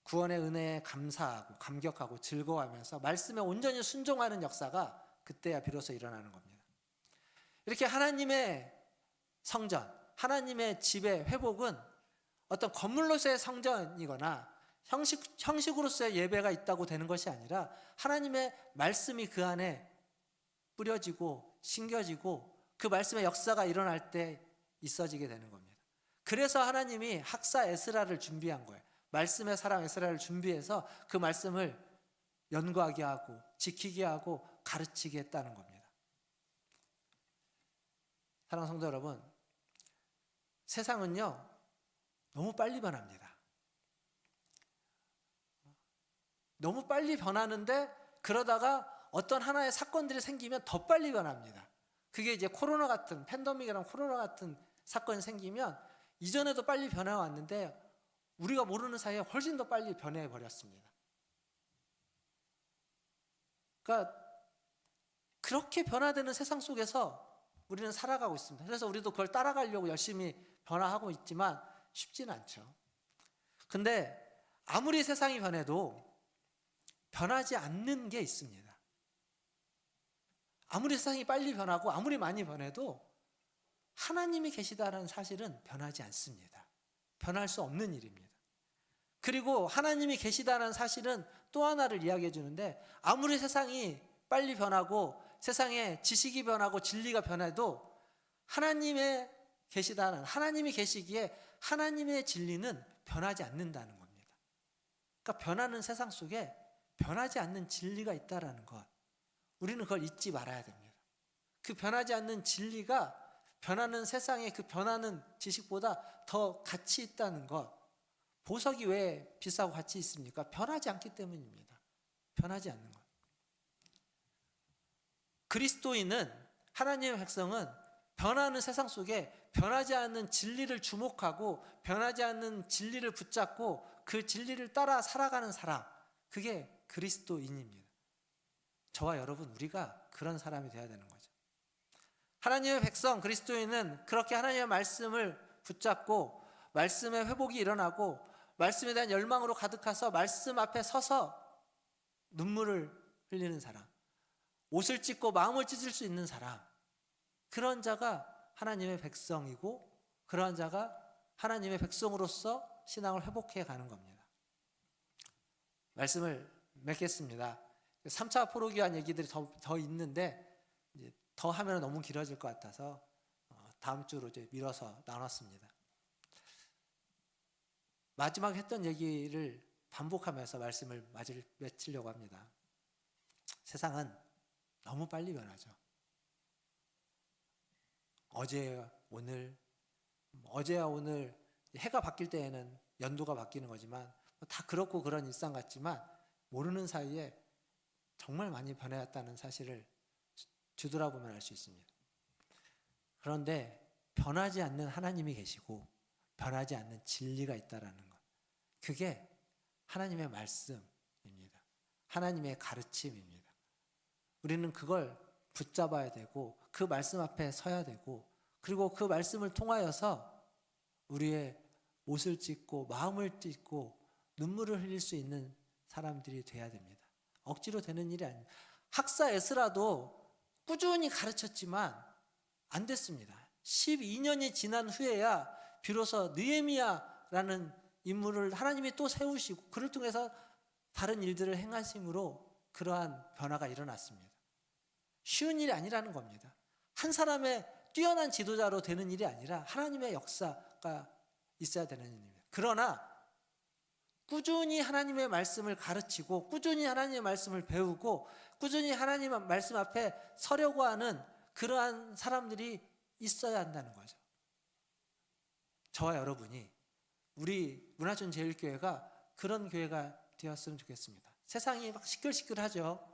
구원의 은혜에 감사하고 감격하고 즐거워하면서 말씀에 온전히 순종하는 역사가 그때야 비로소 일어나는 겁니다. 이렇게 하나님의 성전, 하나님의 집의 회복은 어떤 건물로서의 성전이거나 형식으로서의 예배가 있다고 되는 것이 아니라 하나님의 말씀이 그 안에 뿌려지고 심겨지고 그 말씀의 역사가 일어날 때 있어지게 되는 겁니다. 그래서 하나님이 학사 에스라를 준비한 거예요. 말씀의 사람 에스라를 준비해서 그 말씀을 연구하게 하고 지키게 하고 가르치게 했다는 겁니다. 사랑하는 성도 여러분, 세상은요 너무 빨리 변합니다. 너무 빨리 변하는데 그러다가 어떤 하나의 사건들이 생기면 더 빨리 변합니다. 그게 이제 코로나 같은 팬데믹이랑 코로나 같은 사건이 생기면 이전에도 빨리 변해왔는데 우리가 모르는 사이에 훨씬 더 빨리 변해버렸습니다. 그러니까 그렇게 변화되는 세상 속에서 우리는 살아가고 있습니다. 그래서 우리도 그걸 따라가려고 열심히 변화하고 있지만 쉽지는 않죠. 근데 아무리 세상이 변해도 변하지 않는 게 있습니다. 아무리 세상이 빨리 변하고 아무리 많이 변해도 하나님이 계시다는 사실은 변하지 않습니다. 변할 수 없는 일입니다. 그리고 하나님이 계시다는 사실은 또 하나를 이야기해 주는데, 아무리 세상이 빨리 변하고 세상에 지식이 변하고 진리가 변해도 하나님이 계시기에 하나님의 진리는 변하지 않는다는 겁니다. 그러니까 변하는 세상 속에 변하지 않는 진리가 있다는 것, 우리는 그걸 잊지 말아야 됩니다. 그 변하지 않는 진리가 변하는 세상에 그 변하는 지식보다 더 가치 있다는 것. 보석이 왜 비싸고 가치 있습니까? 변하지 않기 때문입니다. 변하지 않는 것. 그리스도인은, 하나님의 백성은 변하는 세상 속에 변하지 않는 진리를 주목하고 변하지 않는 진리를 붙잡고 그 진리를 따라 살아가는 사람, 그게 그리스도인입니다. 저와 여러분, 우리가 그런 사람이 되어야 되는 거죠. 하나님의 백성 그리스도인은 그렇게 하나님의 말씀을 붙잡고 말씀의 회복이 일어나고 말씀에 대한 열망으로 가득해서 말씀 앞에 서서 눈물을 흘리는 사람, 옷을 찢고 마음을 찢을 수 있는 사람, 그런 자가 하나님의 백성이고 그런 자가 하나님의 백성으로서 신앙을 회복해 가는 겁니다. 말씀을 맺겠습니다. 3차 포로기환 얘기들이 더 있는데 이제 더 하면 너무 길어질 것 같아서 다음 주로 이제 미뤄서 나눴습니다. 마지막 했던 얘기를 반복하면서 말씀을 맺으려고 합니다. 세상은 너무 빨리 변하죠. 어제와 오늘 해가 바뀔 때에는 연도가 바뀌는 거지만 다 그렇고 그런 일상 같지만 모르는 사이에 정말 많이 변해왔다는 사실을 뒤돌아보면 알 수 있습니다. 그런데 변하지 않는 하나님이 계시고 변하지 않는 진리가 있다라는 것, 그게 하나님의 말씀입니다. 하나님의 가르침입니다. 우리는 그걸 붙잡아야 되고 그 말씀 앞에 서야 되고 그리고 그 말씀을 통하여서 우리의 옷을 찢고 마음을 찢고 눈물을 흘릴 수 있는 사람들이 돼야 됩니다. 억지로 되는 일이 아닙니다. 학사 에스라도 꾸준히 가르쳤지만 안 됐습니다. 12년이 지난 후에야 비로소 느헤미야라는 인물을 하나님이 또 세우시고 그를 통해서 다른 일들을 행하심으로 그러한 변화가 일어났습니다. 쉬운 일이 아니라는 겁니다. 한 사람의 뛰어난 지도자로 되는 일이 아니라 하나님의 역사가 있어야 되는 일입니다. 그러나 꾸준히 하나님의 말씀을 가르치고 꾸준히 하나님의 말씀을 배우고 꾸준히 하나님의 말씀 앞에 서려고 하는 그러한 사람들이 있어야 한다는 거죠. 저와 여러분이 우리 문화촌제일교회가 그런 교회가 되었으면 좋겠습니다. 세상이 막 시끌시끌하죠.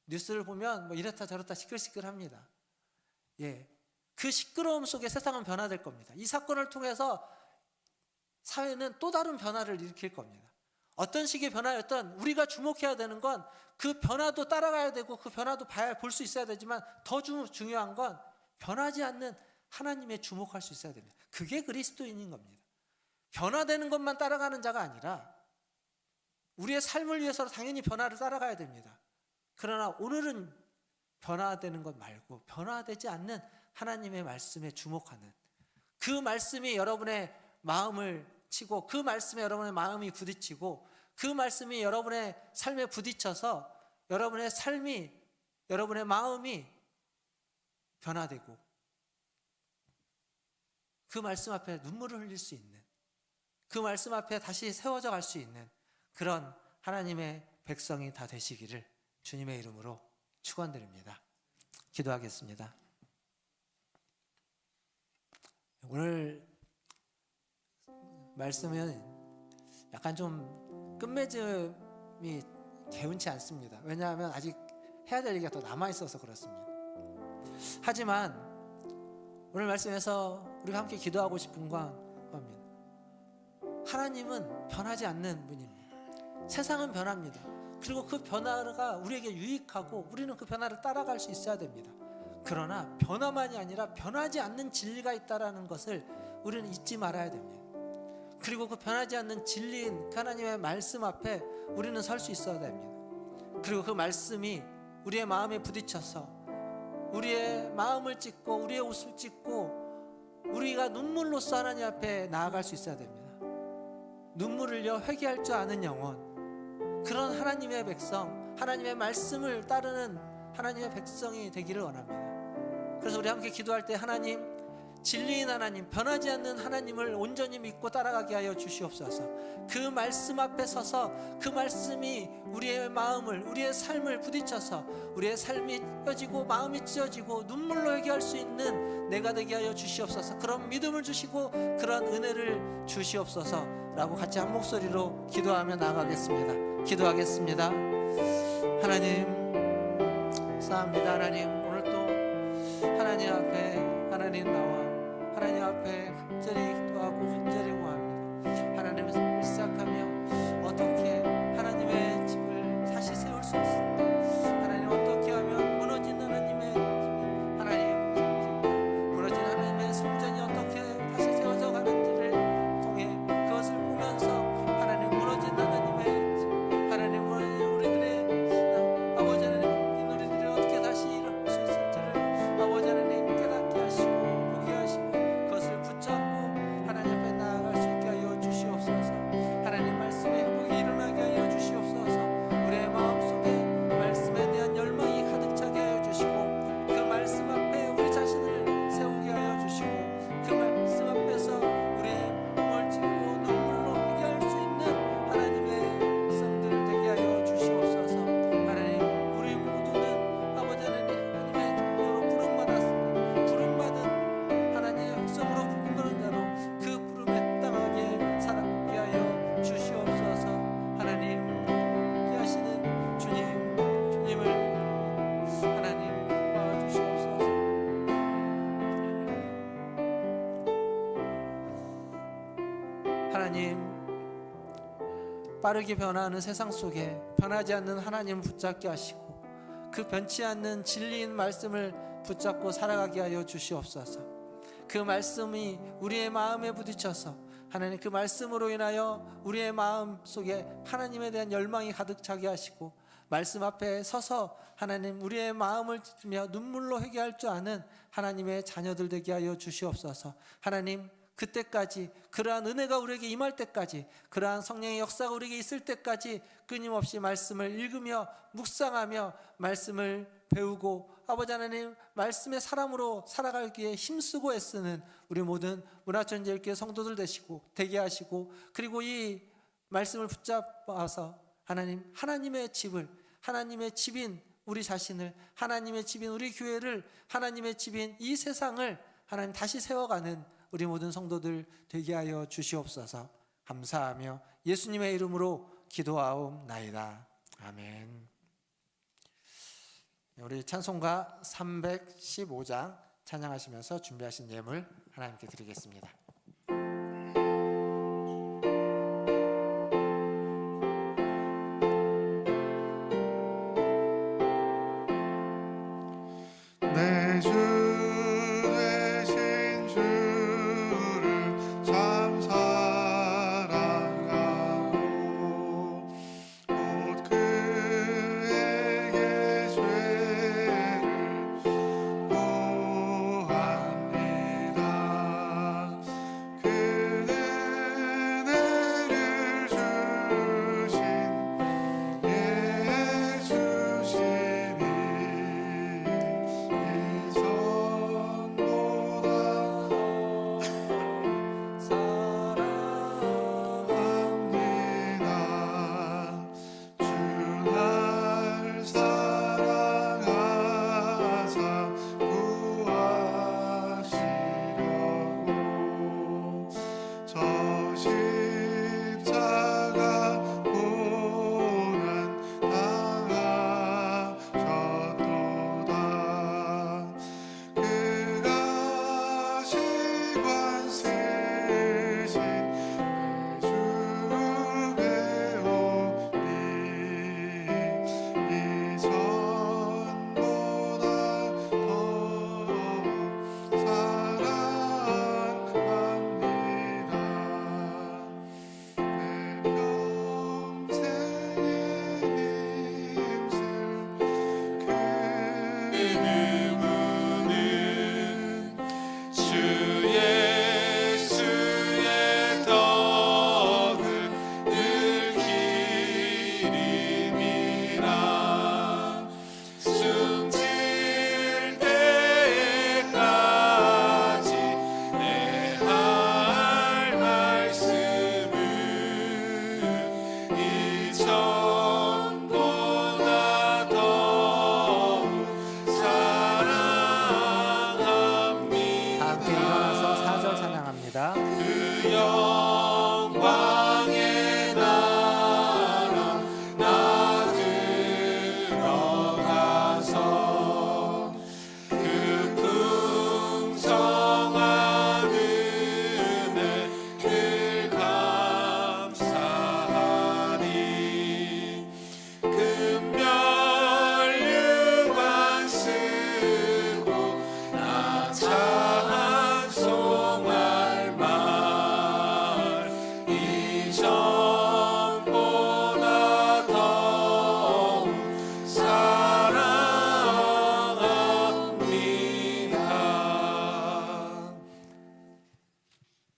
뉴스를 보면 뭐 이렇다 저렇다 시끌시끌합니다. 예, 그 시끄러움 속에 세상은 변화될 겁니다. 이 사건을 통해서 사회는 또 다른 변화를 일으킬 겁니다. 어떤 식의 변화였던 우리가 주목해야 되는 건 그 변화도 따라가야 되고 그 변화도 볼 수 있어야 되지만 더 중요한 건 변하지 않는 하나님의 주목할 수 있어야 됩니다. 그게 그리스도인인 겁니다. 변화되는 것만 따라가는 자가 아니라 우리의 삶을 위해서 당연히 변화를 따라가야 됩니다. 그러나 오늘은 변화되는 것 말고 변화되지 않는 하나님의 말씀에 주목하는 그 말씀이 여러분의 마음을 치고 그 말씀에 여러분의 마음이 부딪히고 그 말씀이 여러분의 삶에 부딪혀서 여러분의 삶이 여러분의 마음이 변화되고 그 말씀 앞에 눈물을 흘릴 수 있는 그 말씀 앞에 다시 세워져 갈 수 있는 그런 하나님의 백성이 다 되시기를 주님의 이름으로 축원드립니다. 기도하겠습니다. 오늘 말씀은 약간 좀 끝맺음이 개운치 않습니다. 왜냐하면 아직 해야 될 얘기가 더 남아있어서 그렇습니다. 하지만 오늘 말씀에서 우리가 함께 기도하고 싶은 건 겁니다. 하나님은 변하지 않는 분입니다. 세상은 변합니다. 그리고 그 변화가 우리에게 유익하고 우리는 그 변화를 따라갈 수 있어야 됩니다. 그러나 변화만이 아니라 변하지 않는 진리가 있다는 것을 우리는 잊지 말아야 됩니다. 그리고 그 변하지 않는 진리인 하나님의 말씀 앞에 우리는 설 수 있어야 됩니다. 그리고 그 말씀이 우리의 마음에 부딪혀서 우리의 마음을 찢고 우리의 옷을 찢고 우리가 눈물로써 하나님 앞에 나아갈 수 있어야 됩니다. 눈물 흘려 회개할 줄 아는 영혼, 그런 하나님의 백성, 하나님의 말씀을 따르는 하나님의 백성이 되기를 원합니다. 그래서 우리 함께 기도할 때 하나님, 진리인 하나님, 변하지 않는 하나님을 온전히 믿고 따라가게 하여 주시옵소서. 그 말씀 앞에 서서 그 말씀이 우리의 마음을, 우리의 삶을 부딪혀서 우리의 삶이 찢어지고 마음이 찢어지고 눈물로 회개할 수 있는 내가 되게 하여 주시옵소서. 그런 믿음을 주시고 그런 은혜를 주시옵소서 라고 같이 한 목소리로 기도하며 나아가겠습니다. 기도하겠습니다. 하나님, 감사합니다. 하나님, 오늘 또 하나님 앞에 하나님 나와 하나님 앞에 간절히 기도하고 간절히 구합니다. 하나님을 시작하며 어떻게 하나님의 집을 다시 세울 수 있을까? 하나님, 어떻게 하면 무너진 하나님의 집, 하나님 무너진 하나님의 성전이 어떻게 다시 세워져 가는지를 통해 그것을 보면서 하나님, 무너진 하나님의 집, 하나님 무너진 우리들의 신앙, 아버지 하나님, 이 우리들이 어떻게 다시 일어날 수 있을지를 아버지 하나님 깨닫게 하시고 보게 하시고 그것을 붙잡고 하나님 앞에 나아갈 수 있게 하여 주시옵소서. 하나님 말씀에 회복이 일어나게 하여 주시옵소서. 우리의 마음속에 말씀에 대한 열망이 가득 차게 하여 주시고 그 말씀 앞에 우리 자신을 세우게 하여 주시고 그 말씀 앞에서 우리의 몸을 찢고 눈물로 회개할 수 있는 하나님의 백성들 되게 하여 주시옵소서. 하나님, 우리 모두는 아버지 하나님, 하나님의 종류로 부름받았습니다. 부름받은 하나님의 백성으로 부름받은 자로 그 부름에 합당하게 살아가게 하여 주시옵소서. 하나님, 하시는 주님을 하나님 도와주시옵소서. 하나님, 빠르게 변화하는 세상 속에 변하지 않는 하나님을 붙잡게 하시고 그 변치 않는 진리인 말씀을 붙잡고 살아가게 하여 주시옵소서. 그 말씀이 우리의 마음에 부딪혀서 하나님 그 말씀으로 인하여 우리의 마음 속에 하나님에 대한 열망이 가득 차게 하시고 말씀 앞에 서서 하나님 우리의 마음을 찢으며 눈물로 회개할 줄 아는 하나님의 자녀들 되게 하여 주시옵소서. 하나님 그때까지 그러한 은혜가 우리에게 임할 때까지 그러한 성령의 역사가 우리에게 있을 때까지 끊임없이 말씀을 읽으며 묵상하며 말씀을 배우고 아버지 하나님 말씀의 사람으로 살아가기에 힘쓰고 애쓰는 우리 모든 문화천지일교회 성도들 되게 하시고 그리고 이 말씀을 붙잡아서 하나님 하나님의 집을 하나님의 집인 우리 자신을 하나님의 집인 우리 교회를 하나님의 집인 이 세상을 하나님 다시 세워가는 우리 모든 성도들 되게 하여 주시옵소서. 감사하며 예수님의 이름으로 기도하옵나이다. 아멘. 우리 찬송가 315장 찬양하시면서 준비하신 예물 하나님께 드리겠습니다. 내 주 되신 주를 참 사랑하고 곧 그에게 죄를 고합니다. 그 은혜를 주신 예수시니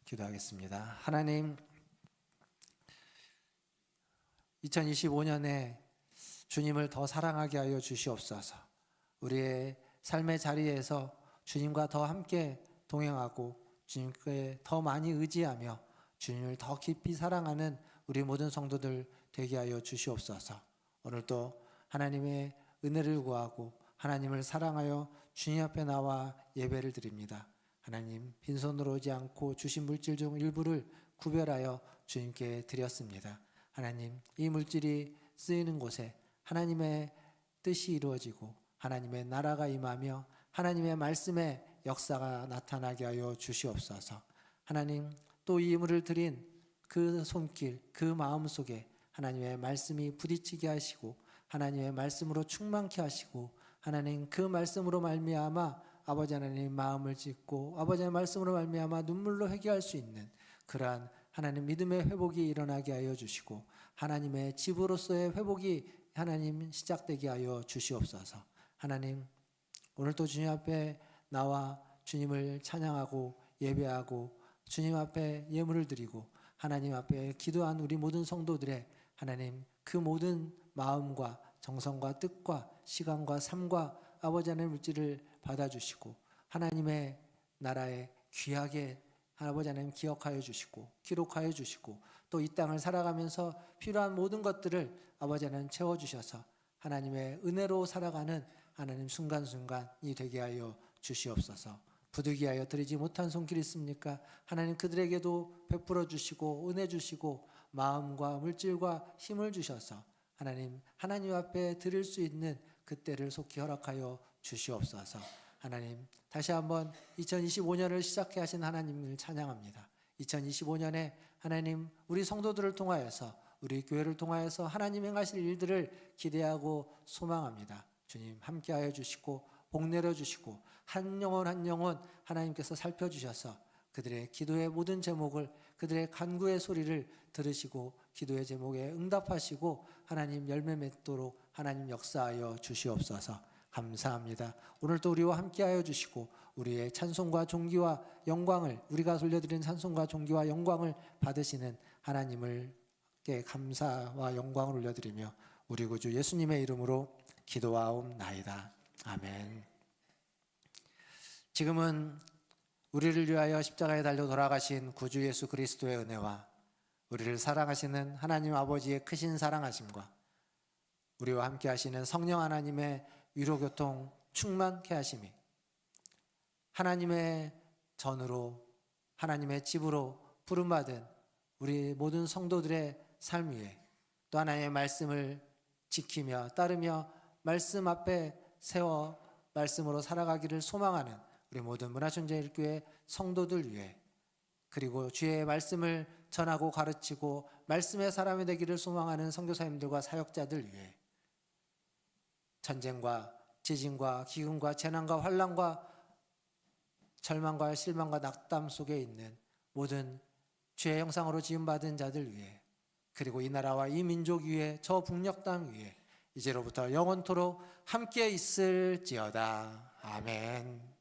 기도하겠습니다. 하나님 2025년에 주님을 더 사랑하게 하여 주시옵소서. 우리의 삶의 자리에서 주님과 더 함께 동행하고 주님께 더 많이 의지하며 주님을 더 깊이 사랑하는 우리 모든 성도들 되게 하여 주시옵소서. 오늘도 하나님의 은혜를 구하고 하나님을 사랑하여 주님 앞에 나와 예배를 드립니다. 하나님 빈손으로 오지 않고 주신 물질 중 일부를 구별하여 주님께 드렸습니다. 하나님 이 물질이 쓰이는 곳에 하나님의 뜻이 이루어지고 하나님의 나라가 임하며 하나님의 말씀의 역사가 나타나게 하여 주시옵소서. 하나님 또 이 물을 드린 그 손길 그 마음 속에 하나님의 말씀이 부딪히게 하시고 하나님의 말씀으로 충만케 하시고 하나님 그 말씀으로 말미암아 아버지 하나님 마음을 짓고 아버지의 말씀으로 말미암아 눈물로 회개할 수 있는 그러한 하나님 믿음의 회복이 일어나게 하여 주시고 하나님의 집으로서의 회복이 하나님 시작되게 하여 주시옵소서. 하나님 오늘도 주님 앞에 나와 주님을 찬양하고 예배하고 주님 앞에 예물을 드리고 하나님 앞에 기도한 우리 모든 성도들의 하나님 그 모든 마음과 정성과 뜻과 시간과 삶과 아버지 하나님의 물질을 받아주시고 하나님의 나라에 귀하게 아버지 하나님 기억하여 주시고 기록하여 주시고 또 이 땅을 살아가면서 필요한 모든 것들을 아버지 하나님 채워주셔서 하나님의 은혜로 살아가는 하나님 순간순간이 되게 하여 주시옵소서. 부득이하여 드리지 못한 손길이 있습니까? 하나님 그들에게도 베풀어 주시고 은혜 주시고 마음과 물질과 힘을 주셔서 하나님 앞에 드릴 수 있는 그때를 속히 허락하여 주시옵소서. 하나님 다시 한번 2025년을 시작해 하신 하나님을 찬양합니다. 2025년에 하나님 우리 성도들을 통하여서 우리 교회를 통하여서 하나님 행하실 일들을 기대하고 소망합니다. 주님 함께하여 주시고 복 내려주시고 한 영혼 한 영혼 하나님께서 살펴주셔서 그들의 기도의 모든 제목을 그들의 간구의 소리를 들으시고 기도의 제목에 응답하시고 하나님 열매 맺도록 하나님 역사하여 주시옵소서. 감사합니다. 오늘도 우리와 함께하여 주시고 우리의 찬송과 존귀와 영광을 우리가 돌려드리는 찬송과 존귀와 영광을 받으시는 하나님을께 감사와 영광을 올려드리며 우리 구주 예수님의 이름으로 기도하옵나이다. 아멘. 지금은 우리를 위하여 십자가에 달려 돌아가신 구주 예수 그리스도의 은혜와 우리를 사랑하시는 하나님 아버지의 크신 사랑하심과 우리와 함께 하시는 성령 하나님의 위로교통 충만케 하심이 하나님의 전으로 하나님의 집으로 부름받은 우리 모든 성도들의 삶 위에 또 하나님의 말씀을 지키며 따르며 말씀 앞에 세워 말씀으로 살아가기를 소망하는 우리 모든 문화촌제일교회 성도들 위해 그리고 주의 말씀을 전하고 가르치고 말씀의 사람이 되기를 소망하는 선교사님들과 사역자들 위해 전쟁과 지진과 기근과 재난과 환난과 절망과 실망과 낙담 속에 있는 모든 죄의 형상으로 지음받은 자들 위해 그리고 이 나라와 이 민족 위에 저 북녘 땅 위에 이제로부터 영원토록 함께 있을지어다. 아멘.